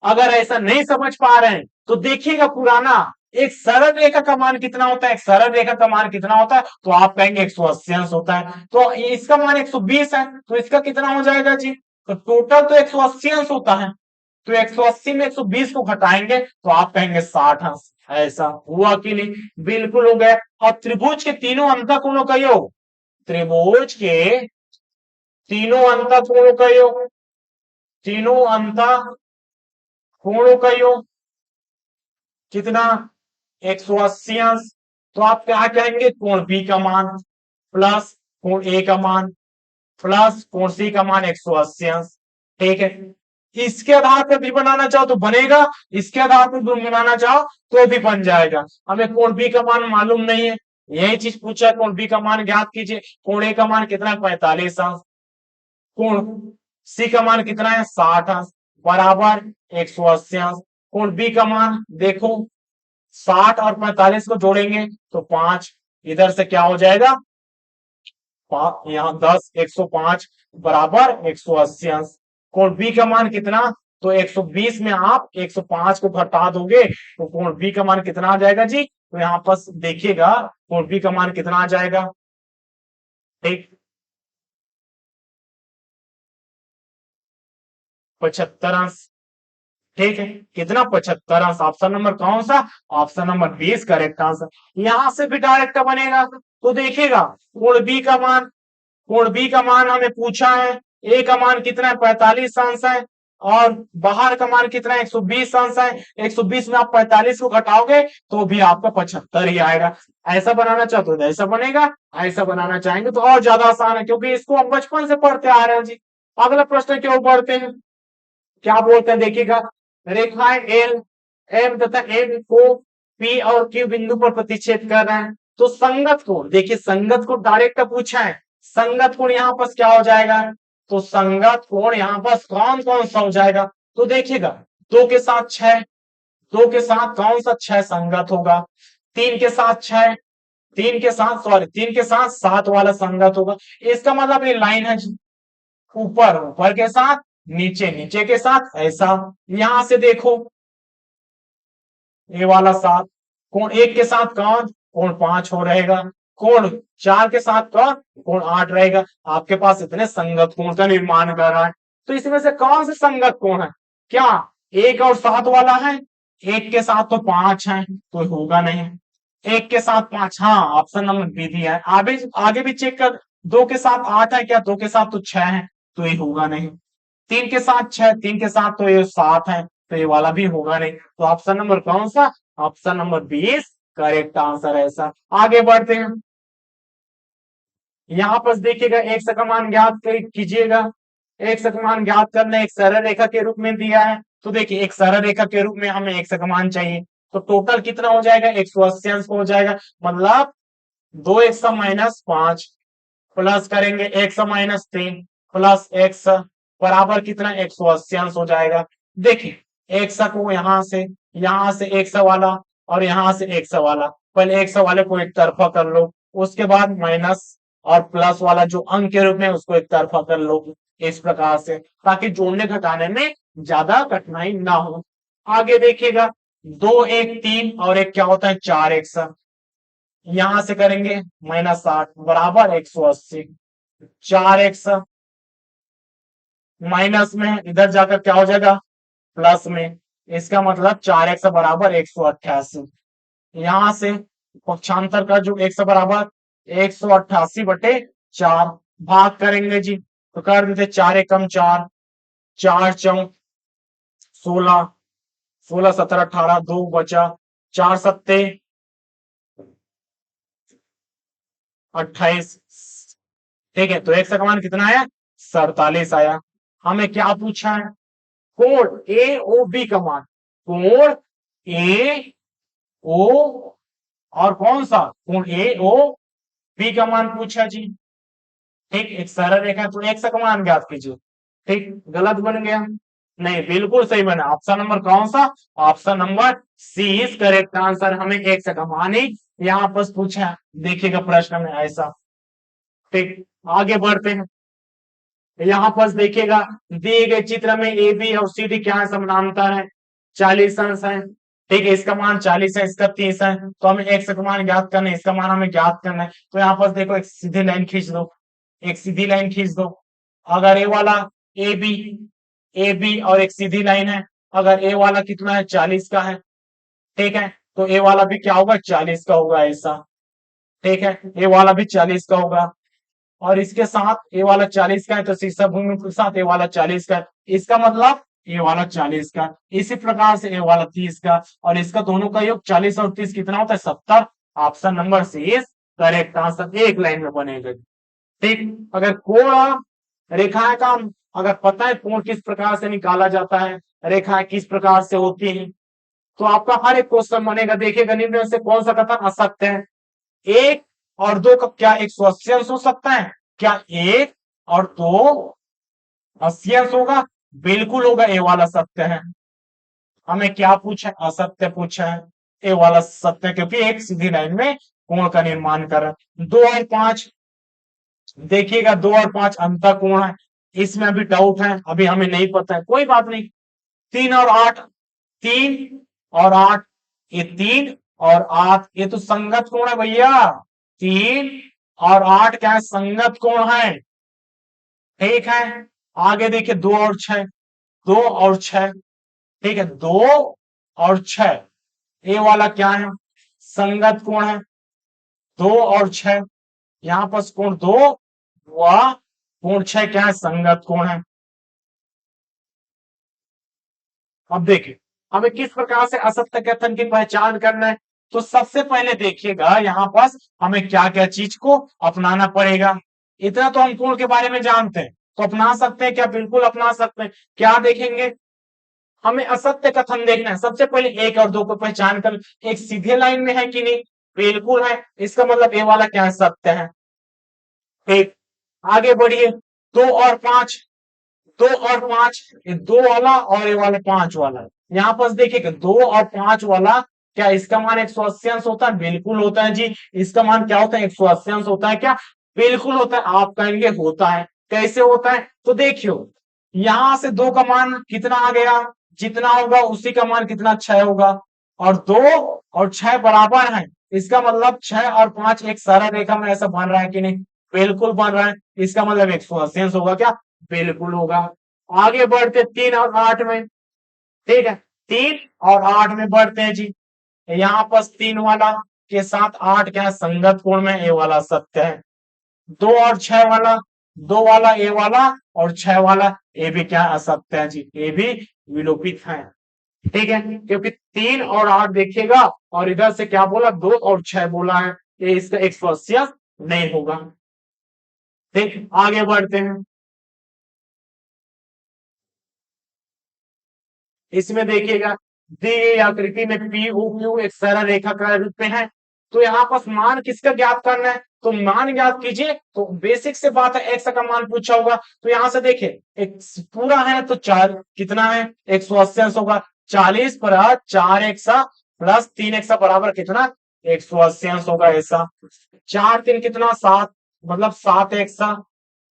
[SPEAKER 1] अगर ऐसा नहीं समझ पा रहे हैं तो देखिएगा पुराना, एक सरल रेखा का मान कितना होता है? एक सरल रेखा का मान कितना होता है? तो आप कहेंगे 180 अंश होता है। तो इसका मान 120 है, तो इसका कितना हो जाएगा जी? तो टोटल तो 180 अंश होता है, तो 180 में 120 को घटाएंगे तो आप कहेंगे 60 अंश। ऐसा हुआ कि नहीं? बिल्कुल हो गया। और त्रिभुज के तीनों अंतःकोणों का योग, त्रिभुज के तीनों अंतःकोणों का योग, तीनों अंतःकोणों का योग कितना? 180 अंश। तो आप क्या कहेंगे? कोण बी का मान प्लस कोण ए का मान प्लस कोण सी का मान 180 अंश। ठीक है, इसके आधार पर भी बनाना चाहो तो बनेगा, इसके आधार पर भी बनाना चाहो तो भी बन जाएगा। हमें कोण बी का मान मालूम नहीं है, यही चीज पूछा, कोण बी का मान ज्ञात कीजिए। कोण ए का मान कितना? 45 अंश। कोण सी का मान कितना है? 60 अंश, बराबर 180 अंश। कोण बी का मान देखो, 60 और 45 को जोड़ेंगे तो 5, इधर से क्या हो जाएगा? यहाँ 10, 105 बराबर 180 अंश। कोण बी का मान कितना? तो 120 में आप 105 को घटा दोगे तो कोण बी का मान कितना आ जाएगा जी? तो यहाँ पर देखिएगा कोण बी का मान कितना आ जाएगा। ठीक, 75 अंश। ठीक है, कितना? 75 अंश। ऑप्शन नंबर कौन सा? Option number 20 correct answer. यहां से भी डायरेक्ट बनेगा, तो देखिएगा कोण बी का मान, कोण बी का मान हमें पूछा है, ए का मान कितना है? 45 अंश है, और बाहर का मान कितना है? 120 अंश है। 120 में आप 45 को घटाओगे तो भी आपका 75 ही आएगा। ऐसा बनाना चाहते हो तो ऐसा बनेगा, ऐसा बनाना चाहेंगे तो और ज्यादा आसान है, क्योंकि इसको हम बचपन से पढ़ते आ रहे हैं जी। अगला प्रश्न क्यों पढ़ते हैं? क्या बोलते हैं देखिएगा, रेखाएं एल एम तथा एन को पी और क्यू बिंदु पर प्रतिच्छेद कर रहे हैं, तो संगत कोण, देखिए संगत कोण डायरेक्ट पूछा है, संगत कोण यहाँ पर क्या हो जाएगा? तो संगत कोण यहाँ पर कौन कौन सा हो जाएगा? तो देखिएगा, 2 के साथ 6, 2 के साथ कौन सा 6 संगत होगा? 3 के साथ 6, 3 के साथ सॉरी 3 के साथ 7 वाला संगत होगा। इसका मतलब ये लाइन है ऊपर ऊपर के साथ नीचे नीचे के साथ ऐसा, यहां से देखो ये वाला 7, कोण 1 के साथ कौन कोण 5 हो रहेगा, कोण 4 के साथ कौन कोण 8 रहेगा। आपके पास इतने संगत कोण का निर्माण कर रहा है, तो इसमें से कौन से संगत कोण है, क्या 1 और 7 वाला है, 1 के साथ तो 5 है तो होगा नहीं, 1 के साथ 5, हाँ ऑप्शन नंबर बी दिया है। आगे आगे भी चेक कर, 2 के साथ 8 है क्या, 2 के साथ तो 6 है तो ये होगा नहीं, 3 के साथ 6, 3 के साथ तो ये 7 है तो ये वाला भी होगा नहीं। तो ऑप्शन नंबर कौन सा, ऑप्शन नंबर 20 करेक्ट आंसर है ऐसा। आगे बढ़ते हैं, यहां पर देखिएगा x का मान ज्ञात कीजिएगा। x का मान ज्ञात करना एक सरल रेखा के रूप में दिया है, तो देखिए एक सरल रेखा के रूप में हमें x का मान चाहिए, तो टोटल कितना हो जाएगा 180 अंश हो जाएगा, मतलब 2x माइनस 5 प्लस करेंगे x माइनस 3 प्लस x बराबर कितना 180 अंश हो जाएगा। देखिए x को यहां से x वाला और यहां से x वाला, पहले x वाले को एक तरफा कर लो, उसके बाद माइनस और प्लस वाला जो अंक के रूप में उसको एक तरफा कर लो, इस प्रकार से, ताकि जोड़ने घटाने में ज्यादा कठिनाई ना हो। आगे देखिएगा 2 1 3 और एक क्या होता है 4x, यहां से करेंगे -8 बराबर 180, 4x माइनस में इधर जाकर क्या हो जाएगा प्लस में, इसका मतलब 4x बराबर 188, यहां से पक्षांतर का जो x बराबर 188/4 भाग करेंगे जी, तो कर देते 4 एकम 4, 4 चौक 16, 16 17 18, 2 बचा, 4 सत्ते 28, ठीक है, तो x का मान कितना आया 47 आया। हमें क्या पूछा है, कोण ए ओ बी का मान, कोण ए ओ और कौन सा कोण ए ओ बी का मान पूछा जी, ठीक, एक सरल रेखा तो x का मान ज्ञात कीजिए, ठीक, गलत बन गया, नहीं बिल्कुल सही बना, ऑप्शन नंबर कौन सा, option number C is correct answer. हमें x का मान ही यहाँ पर पूछा, देखिएगा प्रश्न में ऐसा, ठीक। आगे बढ़ते हैं, यहाँ पर देखिएगा दिए गए चित्र में ए बी और सी डी क्या है, समानांतर है, 40 अंश है, ठीक है, इसका मान 40 है, इसका 30 है, तो हमें x का मान ज्ञात करना है, इसका मान हमें ज्ञात करना है, तो यहाँ पर देखो एक सीधी लाइन खींच दो, एक सीधी लाइन खींच दो, अगर ए वाला ए बी और एक सीधी लाइन है, अगर ए वाला कितना है 40 का है, ठीक है, तो ए वाला भी क्या होगा 40 का होगा ऐसा, ठीक है, ए वाला भी 40 का होगा, और इसके साथ ए वाला 40 का है तो शीर्षक भूमि के साथ ए वाला 40 का है, इसका मतलब ए वाला 40 का, इसी प्रकार से ए वाला 30 का, और इसका दोनों का योग 40 और 30 कितना होता है 70, option number C is correct answer, एक लाइन में बनेगा, ठीक। अगर कोण रेखाएं का अगर पता है कोण किस प्रकार से निकाला जाता है, रेखाएं किस प्रकार से होती हैं, तो आपका हर एक क्वेश्चन बनेगा, देखिएगा निम्न में से कौन सा कथन असत्य है, 1 और 2 का क्या 180 अंश हो सकता है, क्या 1 और 2 80 अंश होगा, बिल्कुल होगा, ए वाला सत्य है। हमें क्या पूछा है, असत्य पूछा है, ए वाला सत्य, क्योंकि एक सीधी लाइन में कोण का निर्माण कर रहा है। 2 और 5 देखिएगा, 2 और 5 अंतर कोण है, इसमें अभी डाउट है, अभी हमें नहीं पता है, कोई बात नहीं। 3 और 8, 3 और 8, ये 3 और 8 ये तो संगत कोण है भैया, 3 और 8 क्या है संगत कोण है, ठीक है। आगे देखिए 2 और 6, 2 और 6, ठीक है, 2 और 6 ये वाला क्या है संगत कोण है, 2 और 6 यहां पर कोण 2 व कोण 6 क्या है संगत कोण है। अब देखिए हमें किस प्रकार से असत्य कथन की पहचान करना है, तो सबसे पहले देखिएगा यहाँ पर हमें क्या क्या चीज को अपनाना पड़ेगा, इतना तो हम कोण के बारे में जानते हैं तो अपना सकते हैं क्या, बिल्कुल अपना सकते हैं। क्या देखेंगे, हमें असत्य कथन देखना है, सबसे पहले 1 और 2 को पहचान कर, एक सीधे लाइन में है कि नहीं, बिल्कुल है, इसका मतलब ए वाला क्या है सत्य है, ठीक। आगे बढ़िए 2 और 5, 2 और 5 ये 2 वाला और ये वाला 5 वाला, यहाँ पर देखिए 2 और 5 वाला क्या इसका मान 180 अंश होता है, बिल्कुल होता है जी, इसका मान क्या होता है 180 अंश होता है क्या, बिल्कुल होता है, आप कहेंगे होता है, कैसे होता है, तो देखियो यहां से 2 का मान कितना आ गया, जितना होगा उसी का मान कितना 6 होगा, और 2 और 6 बराबर है, इसका मतलब 6 और 5 एक सरल रेखा में ऐसा बन रहा है कि नहीं, बिल्कुल बन रहा है, इसका मतलब 180 होगा क्या, बिल्कुल होगा। आगे बढ़ते 3 और 8 में, ठीक है, 3 और 8 में बढ़ते हैं जी। यहाँ पर 3 वाला के साथ 8 क्या है, संगत कोण में, ए वाला सत्य है। 2 और 6 वाला, 2 वाला ए वाला और 6 वाला ए भी क्या असत्य है जी, ए भी विलोपित है, ठीक है, क्योंकि 3 और 8 देखिएगा और इधर से क्या बोला, 2 और 6 बोला है, ये इसका 180 नहीं होगा। ठीक, आगे बढ़ते हैं। इसमें देखिएगा दी गई आकृति में पी ओ क्यू एक सरल रेखा का रूप में है, तो यहाँ पर मान किसका ज्ञात करना है, तो मान ज्ञात कीजिए, तो बेसिक से बात है, एक्स का मान पूछा होगा, तो यहाँ से देखिए एक पूरा है तो 4 कितना है, 180 होगा, 40 पर 4 एक्सा प्लस 3 एक्सा बराबर कितना, 180 होगा ऐसा, 4 3 कितना 7, मतलब 7 एक्सा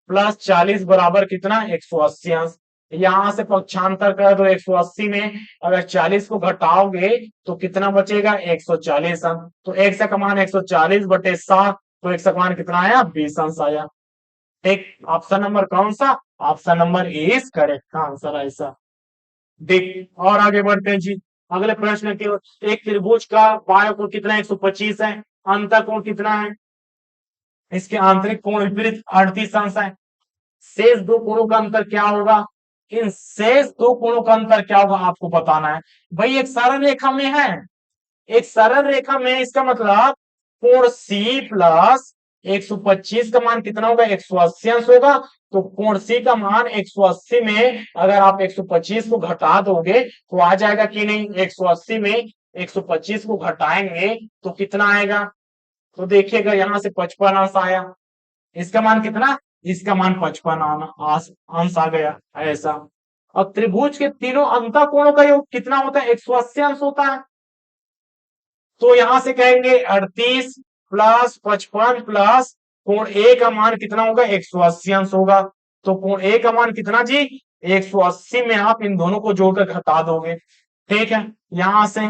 [SPEAKER 1] प्लस 40 बराबर कितना, 180 अंश। यहां से पक्षांतर कर दो, 180 में अगर 40 को घटाओगे तो कितना बचेगा, 140 अंश। तो एक्स का मान 140 बटे 7, तो एक्स का मान कितना आया, 20 अंश आया। ठीक, ऑप्शन नंबर कौन सा, option number A is correct answer ऐसा। देख और आगे बढ़ते हैं जी। अगले प्रश्न के, एक त्रिभुज का बाह्य कोण कितना है, 125 है, अंतर कोण कितना है, इसके आंतरिक कोण विपरीत 38 अंश है, शेष दो कोणों का अंतर क्या होगा, इन शेष दो कोणों का अंतर क्या होगा आपको बताना है। भाई एक सरल रेखा में है, एक सरल रेखा में, इसका मतलब कोण सी प्लस 125 का मान कितना होगा, 180 अंश होगा, तो कोण सी का मान 180 में अगर आप 125 को घटा दोगे तो आ जाएगा कि नहीं, 180 में 125 को घटाएंगे तो कितना आएगा, तो देखिएगा यहां से 55 अंश आया, इसका मान कितना, इसका मान 55 अंश आ गया ऐसा। अब त्रिभुज के तीनों अंतःकोणों का योग कितना होता है, 180 अंश होता है, तो यहां से कहेंगे 38 प्लस 55 प्लस कोण ए का मान कितना होगा, 180 अंश होगा, तो कोण ए का मान कितना जी, 180 में आप इन दोनों को जोड़कर घटा दोगे, ठीक है, यहां से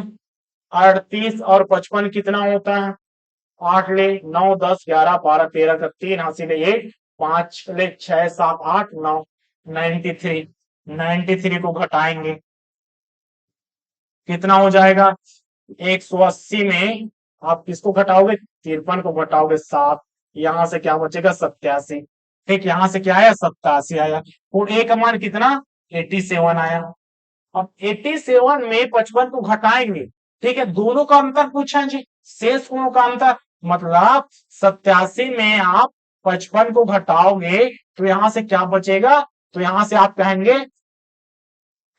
[SPEAKER 1] 38 और 55 कितना होता है, 8 ले 9 10 11 12 13 का 3 हासिल है, ये 5 ले 6 7 8 9, 93, 93 को घटाएंगे कितना हो जाएगा, 180 में आप किसको घटाओगे, 53 को घटाओगे 7, यहां से क्या बचेगा 87। ठीक, यहां से क्या आया, 87 आया, और ए का मान कितना, 87 आया। अब 87 में 55 को घटाएंगे, ठीक है, दोनों का अंतर पूछा है जी, शेष कोणों का अंतर, मतलब 87 में आप 55 को घटाओगे तो यहां से क्या बचेगा, तो यहां से आप कहेंगे,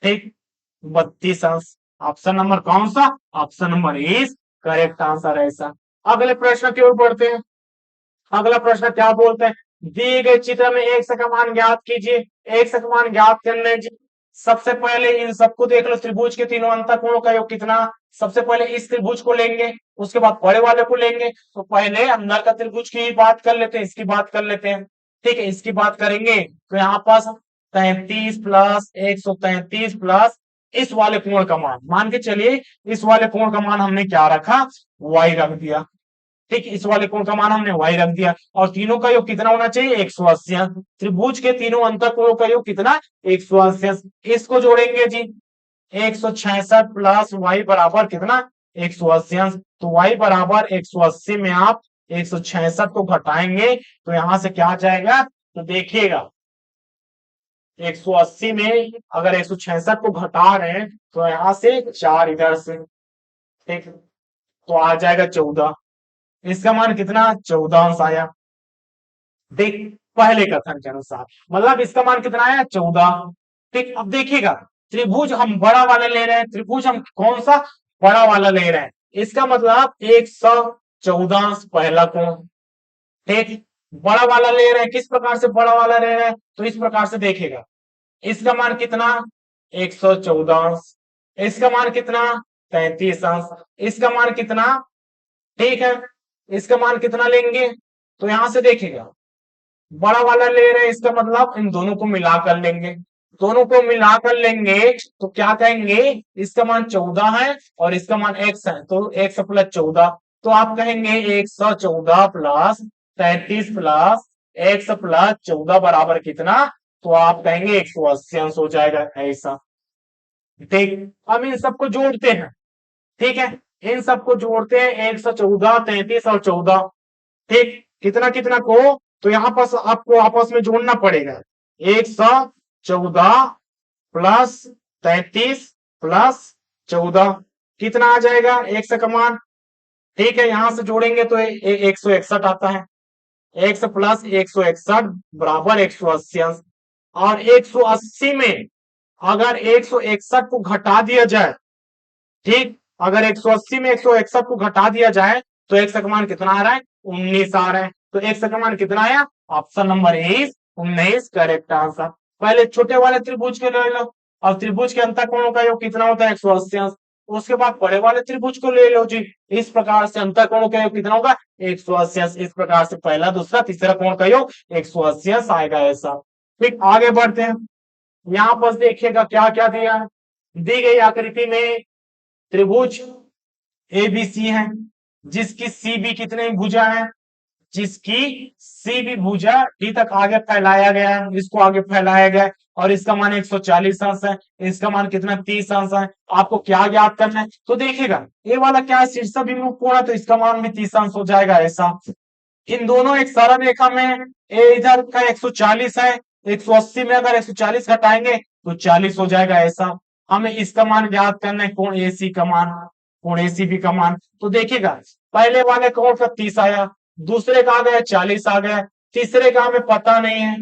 [SPEAKER 1] ठीक, 32 अंश। ऑप्शन नंबर कौन सा, option number is correct answer है ऐसा। अगले प्रश्न की ओर बढ़ते हैं। अगला प्रश्न क्या बोलते हैं, दिए गए चित्र में एक का मान ज्ञात कीजिए, एक का मान ज्ञात करने जी, सबसे पहले इन सबको देख लो, त्रिभुज के तीनों अंतःकोणों का योग कितना, सबसे पहले इस त्रिभुज को लेंगे, उसके बाद बड़े वाले को लेंगे, तो पहले अंदर का त्रिभुज की बात कर लेते हैं, इसकी बात कर लेते हैं, ठीक है, इसकी बात करेंगे तो यहाँ पास 33 प्लस 133 प्लस इस वाले कोण का मान, मान के चलिए इस वाले कोण का मान हमने क्या रखा, y रख दिया, ठीक, इस वाले कोण का मान हमने y रख दिया, और तीनों का योग कितना होना चाहिए, 180। त्रिभुज के तीनों अंतःकोणों का योग कितना, 180, इसको जोड़ेंगे जी, 166 प्लस y बराबर कितना, 180, तो y बराबर 180 में आप 166 को घटाएंगे तो यहां से क्या आ जाएगा, तो देखिएगा 180 में अगर 166 को घटा रहे हैं तो यहां से 4 इधर से, ठीक, तो आ जाएगा 14, इसका मान कितना, 14 अंश आया। देख, पहले कथन के अनुसार मतलब इसका मान कितना आया, 14। ठीक, अब देखिएगा त्रिभुज हम बड़ा वाला ले रहे हैं, त्रिभुज हम कौन सा बड़ा वाला ले रहे हैं, इसका मतलब 114 पहला कोण, ठीक, बड़ा वाला ले रहे हैं, किस प्रकार से बड़ा वाला ले रहे हैं, तो इस प्रकार से देखेगा, इसका मान कितना, 114, इसका मान कितना, 33 अंश, इसका मान कितना, ठीक है, इसका मान कितना लेंगे, तो यहां से देखेगा बड़ा वाला ले रहे हैं, इसका मतलब इन दोनों को मिलाकर लेंगे, दोनों को मिलाकर लेंगे तो क्या कहेंगे, इसका मान 14 है और इसका मान x है, तो x प्लस 14, तो आप कहेंगे 114 प्लस 33 प्लस x प्लस 14 बराबर कितना, तो आप कहेंगे 180 अंश हो जाएगा ऐसा। ठीक, हम इन सबको जोड़ते हैं। ठीक है, इन सबको जोड़ते हैं 114 33 और 14। ठीक, कितना कितना को, तो यहाँ पर आपको आपस में जोड़ना पड़ेगा। 114 प्लस 33 प्लस 14 कितना आ जाएगा, एक का मान। ठीक है, यहां से जोड़ेंगे तो 161 आता है। x प्लस 161 बराबर 180 अंश। और 180 में अगर 161 को घटा दिया जाए, ठीक, अगर 180 में 161 को घटा दिया जाए तो x का मान कितना आ रहा है, 19 आ रहा है। तो x का मान कितना आया, option number is 19 correct answer. पहले छोटे वाले त्रिभुज के ले लो, और त्रिभुज के अंतःकोणों का योग कितना होता है, 180 अंश। उसके बाद बड़े वाले त्रिभुज को ले लो जी, इस प्रकार से अंतःकोणों का योग कितना होगा, 180 अंश। इस प्रकार से पहला दूसरा तीसरा कोण का योग 180 अंश आएगा ऐसा। ठीक, आगे बढ़ते हैं। यहाँ पर देखिएगा क्या क्या दिया है, दी गई आकृति में त्रिभुज एबीसी है, जिसकी सी बी कितने भुजा है, जिसकी सी बी भुजा डी तक आगे फैलाया गया है, इसको आगे फैलाया गया है, और इसका मान 140 अंश है, इसका मान कितना 30 अंश है। आपको क्या ज्ञात करना है, तो देखिएगा ये वाला क्या है, शीर्ष विमुख कोण है, तो इसका मान भी 30 अंश हो जाएगा ऐसा। इन दोनों एक सरल रेखा में है, ए इधर का 140 है, 180 में अगर 140 घटाएंगे तो 40 हो जाएगा ऐसा। हमें इसका मान ज्ञात करना है, कोण एसी का मान, कोण एसीबी का मान। तो देखिएगा पहले वाले कोण का 30 आया, दूसरे का आ गया 40 आ गया, तीसरे का हमें पता नहीं है,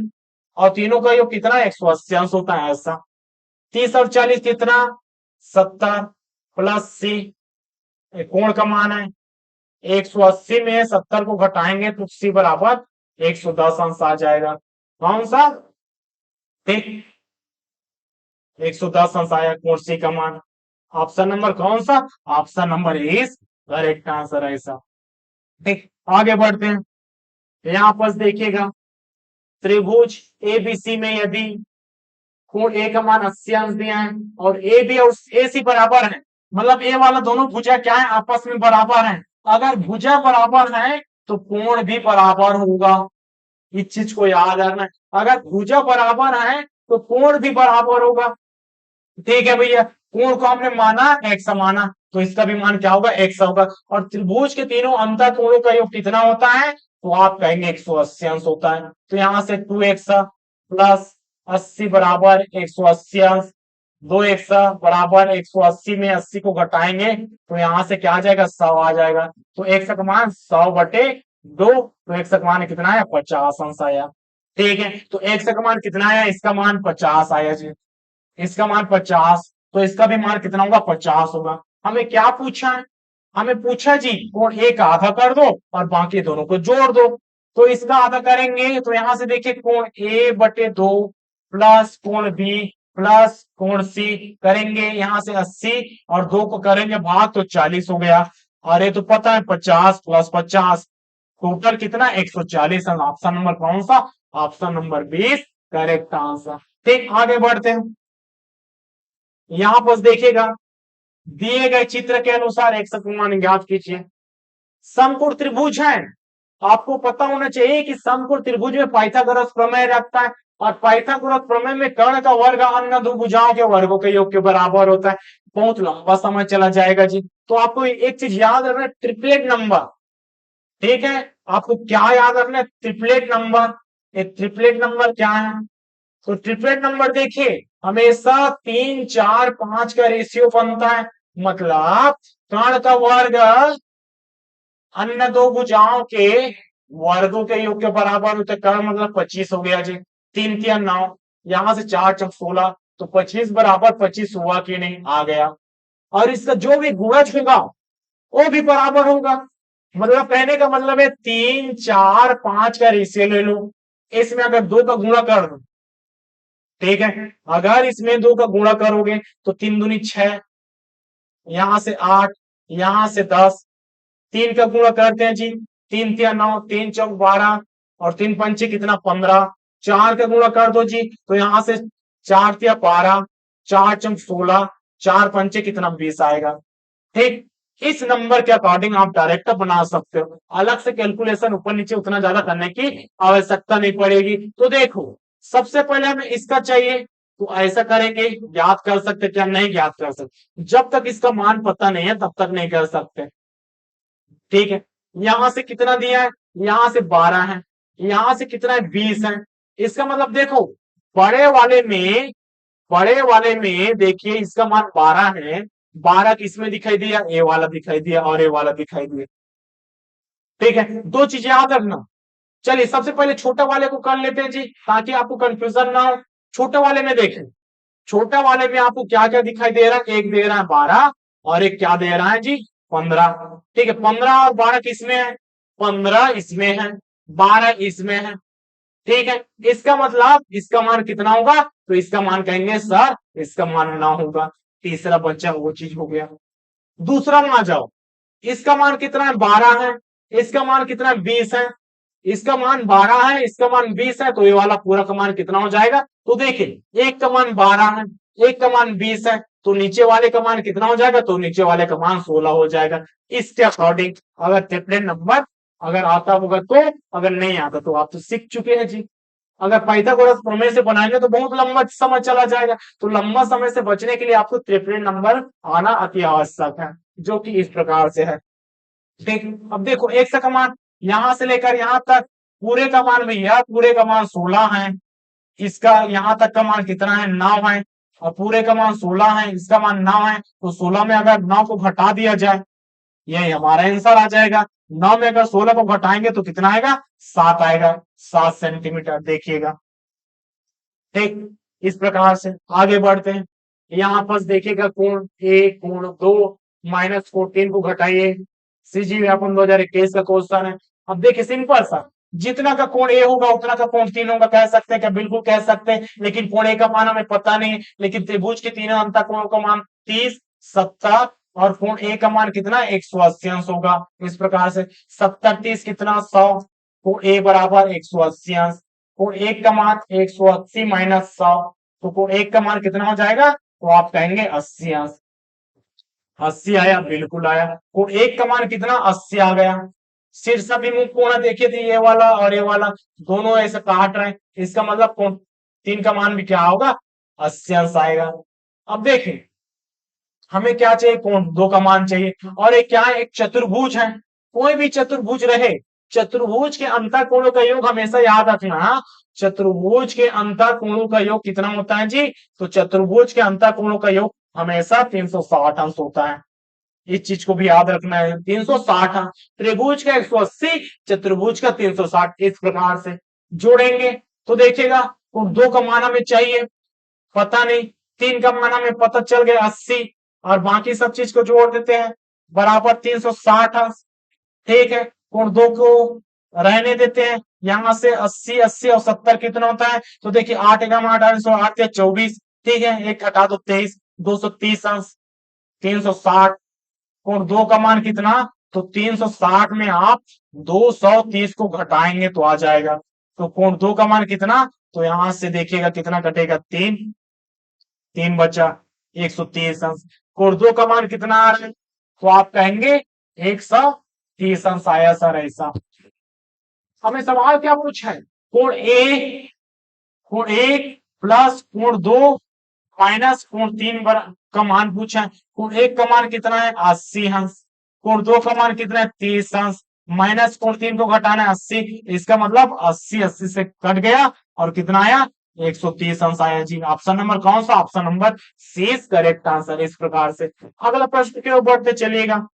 [SPEAKER 1] और तीनों का योग कितना 180 अंश होता है ऐसा। 30 और 40 कितना, 70 प्लस सी कोण का मान है, 180 में 70 को घटाएंगे तो सी बराबर 110 अंश आ जाएगा। कौन सा, ठीक, 110 अंश आया कोण सी का मान। ऑप्शन नंबर कौन सा, option number is correct answer ऐसा। ठीक, आगे बढ़ते हैं। यहां पर देखिएगा त्रिभुज एबीसी में यदि कोण ए का मान 80 अंश दिया है और ए बी और ए सी बराबर है, मतलब ए वाला दोनों भुजा क्या है, आपस में बराबर है। अगर भुजा बराबर है तो कोण भी बराबर होगा, इस चीज को याद रखना है। अगर भुजा बराबर है तो कोण भी बराबर होगा। ठीक है भैया, कोण को हमने माना एक्स माना, तो इसका भी मान क्या होगा, एक्स होगा। और त्रिभुज के तीनों अंतःकोणों का योग कितना होता है, तो आप कहेंगे 180 अंश होता है। तो यहां से 2x प्लस 80 बराबर 180 अंश, 2x बराबर 180 में 80 को घटाएंगे तो यहां से क्या आ जाएगा, 100 आ जाएगा। तो x का मान 100/2, तो x का मान कितना है, 50 अंश आया। ठीक है, तो x का मान कितना आया, इसका मान 50 आया जी, इसका मान 50, तो इसका भी मान कितना होगा, 50 होगा। हमें क्या पूछा है, हमें पूछा जी कोण ए का आधा कर दो और बाकी दोनों को जोड़ दो। तो इसका आधा करेंगे तो यहां से देखिए कोण a/2 प्लस कोण बी प्लस कोण सी करेंगे, यहां से 80 और 2 को करेंगे भाग तो 40 हो गया। और ये तो पता है 50 प्लस 50 टोटल कितना, 140। ऑप्शन नंबर कौन सा, ऑप्शन नंबर 20 करेक्ट आंसर। ठीक, आगे बढ़ते हैं। यहां पर देखिएगा दिए गए चित्र के अनुसार एक मान ज्ञात कीजिए। समकोण त्रिभुज है, आपको पता होना चाहिए कि समकोण त्रिभुज में पाइथागोरस प्रमेय रखता है, और पाइथागोरस प्रमेय में कर्ण का वर्ग अन्य दो भुजाओं के वर्गों के योग के बराबर होता है। बहुत लंबा समय चला जाएगा जी, तो आपको एक चीज याद रखना, ट्रिपलेट नंबर। ठीक है, आपको क्या याद रखना है, ट्रिपलेट नंबर। एक ट्रिपलेट नंबर क्या है, तो ट्रिपलेट नंबर देखिए हमेशा 3 4 5 का रेशियो बनता है, मतलब कर्ण का वर्ग अन्य दो भुजाओं के वर्गों के योग के बराबर होते, कर्ण मतलब 25 हो गया जी, 3 3 9, यहां से 4 4 16, तो 25 बराबर 25 हुआ कि नहीं, आ गया। और इसका जो भी गुणज होगा वो भी बराबर होगा, मतलब कहने का मतलब है 3 4 5 का रेशियो ले लो, इसमें अगर 2 का गुणा कर दो, ठीक है, अगर इसमें 2 का गुणा करोगे तो 3 दूनी 6, यहां से 8, यहां से 10, 3 का गुणा करते हैं जी, 3 3 9, 3 4 12 और 3 पंचे कितना 15, 4 का गुणा कर दो जी, तो यहां से 4 तिया 12, 4 चम 16, 4 पंचे कितना 20 आएगा। ठीक, इस नंबर के अकॉर्डिंग आप डायरेक्ट बना सकते हो, अलग से कैलकुलेशन ऊपर नीचे उतना ज्यादा करने की आवश्यकता नहीं पड़ेगी। तो देखो सबसे पहले हमें इसका चाहिए, तो ऐसा करेंगे, ज्ञात कर सकते क्या, नहीं ज्ञात कर सकते, जब तक इसका मान पता नहीं है तब तक नहीं कर सकते। ठीक है, यहां से कितना दिया है, यहां से 12 है, यहां से कितना है 20 है। इसका मतलब देखो बड़े वाले में, बड़े वाले में देखिए इसका मान 12 है, 12 किसमें दिखाई दिया, ए वाला दिखाई दिया और ए वाला दिखाई दिया। ठीक है, दो चीजें याद रखना। चलिए सबसे पहले छोटे वाले को कर लेते हैं जी, ताकि आपको कंफ्यूजन ना हो। छोटे वाले में देखें, छोटे वाले में आपको क्या क्या दिखाई दे रहा है, एक दे रहा है 12 और एक क्या दे रहा है जी 15। ठीक है, 15 और 12 किसमें है, 15 इसमें है, 12 इसमें है। ठीक है, इसका मतलब इसका मान कितना होगा, तो इसका मान कहेंगे सर इसका मान ना होगा। तीसरा बच्चा वो चीज हो गया। दूसरा में आ जाओ, इसका मान कितना है 12 है, इसका मान कितना है 20 है, इसका मान 12 है, इसका मान 20 है, तो ये वाला पूरा का मान कितना हो जाएगा। तो देखिए एक का मान 12 है, एक का मान 20 है, तो नीचे वाले का मान कितना हो जाएगा, तो नीचे वाले का मान 16 हो जाएगा। इसके अकॉर्डिंग अगर ट्रिपलेट नंबर अगर आता होगा तो, अगर नहीं आता तो आप तो सीख चुके हैं जी। अगर पाइथागोरस प्रमेय से बनाएंगे तो बहुत लंबा समय चला जाएगा, तो लंबा समय से बचने के लिए आपको ट्रिपलेट नंबर आना अति आवश्यक है, जो कि इस प्रकार से है। ठीक, अब देखो एक का मान यहां से लेकर यहां तक पूरे का मान भैया, पूरे का मान 16 है, इसका यहां तक का मान कितना है 9 है, और पूरे का मान 16 है, इसका मान 9 है, तो 16 में अगर 9 को घटा दिया जाए, यही हमारा आंसर आ जाएगा। 9 में अगर 16 को घटाएंगे तो कितना आएगा, 7 आएगा, 7 सेंटीमीटर। देखिएगा, ठीक, इस प्रकार से आगे बढ़ते हैं। यहाँ पर देखिएगा कोण ए, कोण 2, -14 को घटाइए। सीजी व्यापन 2021 का क्वेश्चन है। अब देखिए सिंपल सा, जितना का कोण ए होगा उतना का कोण 3 होगा, कह सकते हैं क्या, बिल्कुल कह सकते हैं, लेकिन कोण ए का मान हमें पता नहीं है। लेकिन त्रिभुज के तीनों अंतः कोणों का मान 30, 70 और कोण ए का मान कितना 180 अंश होगा। इस प्रकार से 70 30 कितना 100, कोण ए बराबर 180 अंश। कोण एक का मान 180 माइनस 100, तो कोण एक का मान कितना हो जाएगा, तो आप कहेंगे 80 अंश। 80 आया, बिल्कुल आया। कोण एक का मान कितना 80 आ गया। शीर्षाभिमुख कोण देखिए थे, ये वाला और ये वाला दोनों ऐसे काट रहे हैं, इसका मतलब कोण 3 का मान भी क्या होगा 80 अंश आएगा। अब देखें हमें क्या चाहिए, कोण 2 का मान चाहिए, और एक क्या है, एक चतुर्भुज है। कोई भी चतुर्भुज रहे, चतुर्भुज के अंतर कोणों का योग हमेशा याद रखना, चतुर्भुज के अंतर कोणों का योग कितना होता है जी, तो चतुर्भुज के अंतर कोणों का योग हमेशा 360 अंश होता है। इस चीज को भी याद रखना है, 360 अंश। त्रिभुज का 180, चतुर्भुज का 360, इस प्रकार से जोड़ेंगे तो देखिएगा कोण 2 का मान हमें चाहिए, पता नहीं, 3 का मान हमें पता चल गया 80, और बाकी सब चीज को जोड़ देते हैं बराबर 360 अंश। ठीक है, कोण 2 को रहने देते हैं, यहां से 80 80 और 70 कितना होता है, तो देखिए 8 एकम 8 8 24। ठीक है, एक घटा दो 23, 230 अंश। 360, कोण 2 का मान कितना, तो 360 में आप 230 को घटाएंगे तो आ जाएगा, तो कोण 2 का मान कितना, तो यहां से देखिएगा कितना कटेगा 3, 3 बचा 130 अंश। कोण 2 का मान कितना आ रहा है, तो आप कहेंगे 130 अंश आया सर। ऐसा हमें सवाल क्या पूछा है, कोण ए, कोण 1 प्लस कोण 2 माइनस कोण 3 का मान पूछा है। कोण 1 का मान कितना है 80 अंश, कोण 2 का मान कितना है 30 अंश, माइनस कोण 3 को घटाना है 80, इसका मतलब 80 80 से कट गया और कितना आया 130 अंश आया जी। ऑप्शन नंबर कौन सा, option number C is correct answer. इस प्रकार से अगला प्रश्न की ओर बढ़ते चलिएगा।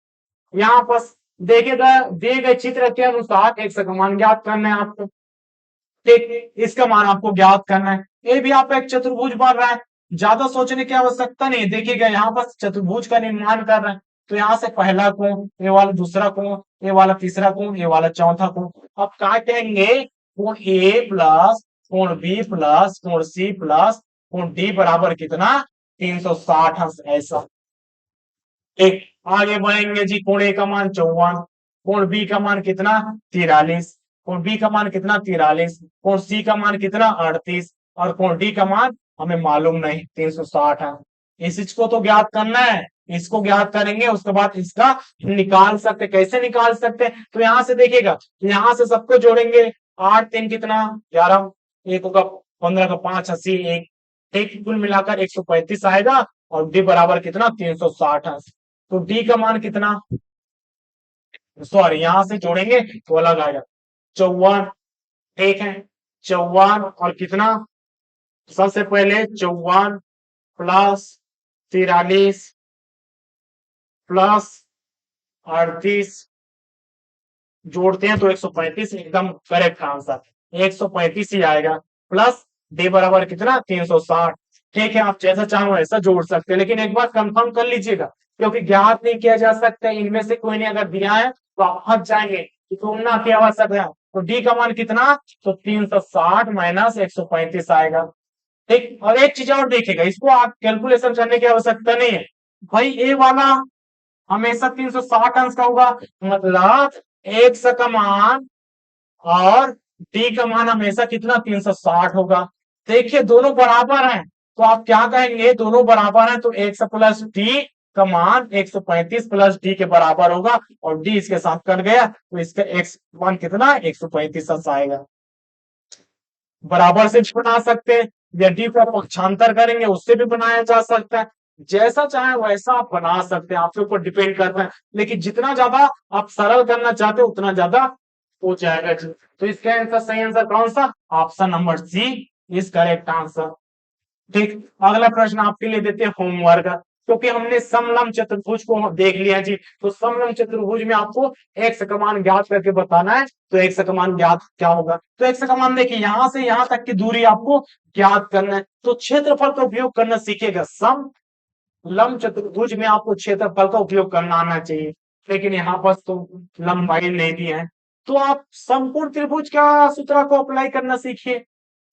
[SPEAKER 1] यहाँ पर देखिएगा दिए गए चित्र के अनुसार एक मान ज्ञात करना है आपको। ठीक, इसका मान आपको ज्ञात करना है। ये भी आपका एक चतुर्भुज बन रहा है, ज्यादा सोचने की आवश्यकता नहीं। देखिएगा यहाँ पर चतुर्भुज का निर्माण कर रहे हैं, तो यहाँ से पहला कोण, ये वाला दूसरा कोण, ये वाला तीसरा कोण, ये वाला चौथा कोण। अब काटेंगे, कोण ए प्लस कोण बी प्लस कोण सी प्लस कोण डी बराबर कितना 360 अंश। ऐसा एक आगे बढ़ेंगे जी, कोण ए का मान 54, कोण बी का मान कितना 43, कोण बी का मान कितना 43, कोण सी का मान कितना 38 और कोण डी का मान हमें मालूम नहीं, 360 है। इस चीज को तो ज्ञात करना है, इसको ज्ञात करेंगे, उसके बाद इसका निकाल सकते। कैसे निकाल सकते हैं? तो यहां से देखिएगा, यहां से सबको जोड़ेंगे। 8 3 कितना, 11, एक होगा 15 का 5 80, एक, ठीक, कुल मिलाकर 135 आएगा। और डी बराबर कितना, 360 है। तो डी का मान कितना, सॉरी यहां से जोड़ेंगे तो अलग आएगा, 54, ठीक है। 54 और कितना, सबसे पहले 54 प्लस 43 प्लस 38 जोड़ते हैं तो 135, एकदम करेक्ट आंसर 135 ही आएगा। प्लस डी बराबर कितना, 360। ठीक है, आप जैसा चाहो ऐसा जोड़ सकते हैं, लेकिन एक बार कंफर्म कर लीजिएगा, क्योंकि ज्ञात नहीं किया जा सकता, इनमें से कोई ने अगर दिया है तो आप फंस जाएंगे कि तुलना की आवश्यकता है। तो डी का मान कितना, तो 360 माइनस 135 आएगा। ठीक, और एक चीज और देखिएगा, इसको आप कैलकुलेशन करने की आवश्यकता नहीं है भाई, ए वाला हमेशा 360 अंश का होगा, मतलब एक्स का मान और डी का मान हमेशा कितना, 360 होगा। देखिए दोनों बराबर हैं, तो आप क्या कहेंगे, दोनों बराबर हैं तो एक्स प्लस डी का मान 135 प्लस डी के बराबर होगा, और डी इसके साथ कट गया तो इसका एक्स मान कितना, 135 अंश आएगा। बराबर से भी बना सकते हैं, या डी को पक्षांतर करेंगे उससे भी बनाया जा सकता है, जैसा चाहे वैसा आप बना सकते हैं, आपके ऊपर डिपेंड करता है। लेकिन जितना ज्यादा आप सरल करना चाहते हो उतना ज्यादा हो जाएगा जी। तो इसका आंसर, सही आंसर कौन सा, option number C is correct answer. ठीक, अगला प्रश्न आपके लिए देते हैं होमवर्क, क्योंकि हमने समलंब चतुर्भुज को देख लिया जी। तो समलंब चतुर्भुज में आपको एक्स का मान ज्ञात करके बताना है। तो एक्स का मान ज्ञात क्या होगा, तो एक्स का मान देखिए, यहां से यहां तक की दूरी आपको ज्ञात करना है, तो क्षेत्रफल का उपयोग करना सीखेगा। समलंब चतुर्भुज में आपको क्षेत्रफल का उपयोग करना आना चाहिए, लेकिन यहाँ पर तो लंबाई नहीं दी है। तो आप संपूर्ण त्रिभुज का सूत्र को अप्लाई करना सीखिए,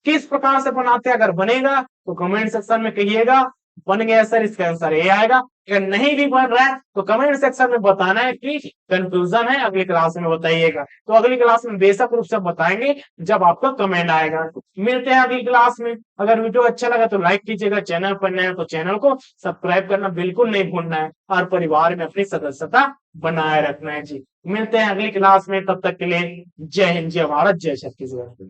[SPEAKER 1] किस प्रकार से बनाते हैं। अगर बनेगा तो कमेंट सेक्शन में कहिएगा बन गया सर, इसका आंसर ए आएगा। अगर नहीं भी बन रहा है तो कमेंट सेक्शन में बताना है कि कंफ्यूजन है, अगली क्लास में बताइएगा। तो अगली क्लास में बेशक रूप से बताएंगे जब आपका कमेंट आएगा। मिलते हैं अगली क्लास में। अगर वीडियो अच्छा लगा तो लाइक कीजिएगा, चैनल पर नए हैं तो चैनल को सब्सक्राइब करना बिल्कुल नहीं भूलना है, और परिवार में अपनी सदस्यता बनाए रखना है जी। मिलते हैं अगली क्लास में, तब तक के लिए जय हिंद, जय भारत, जय छत्तीसगढ़।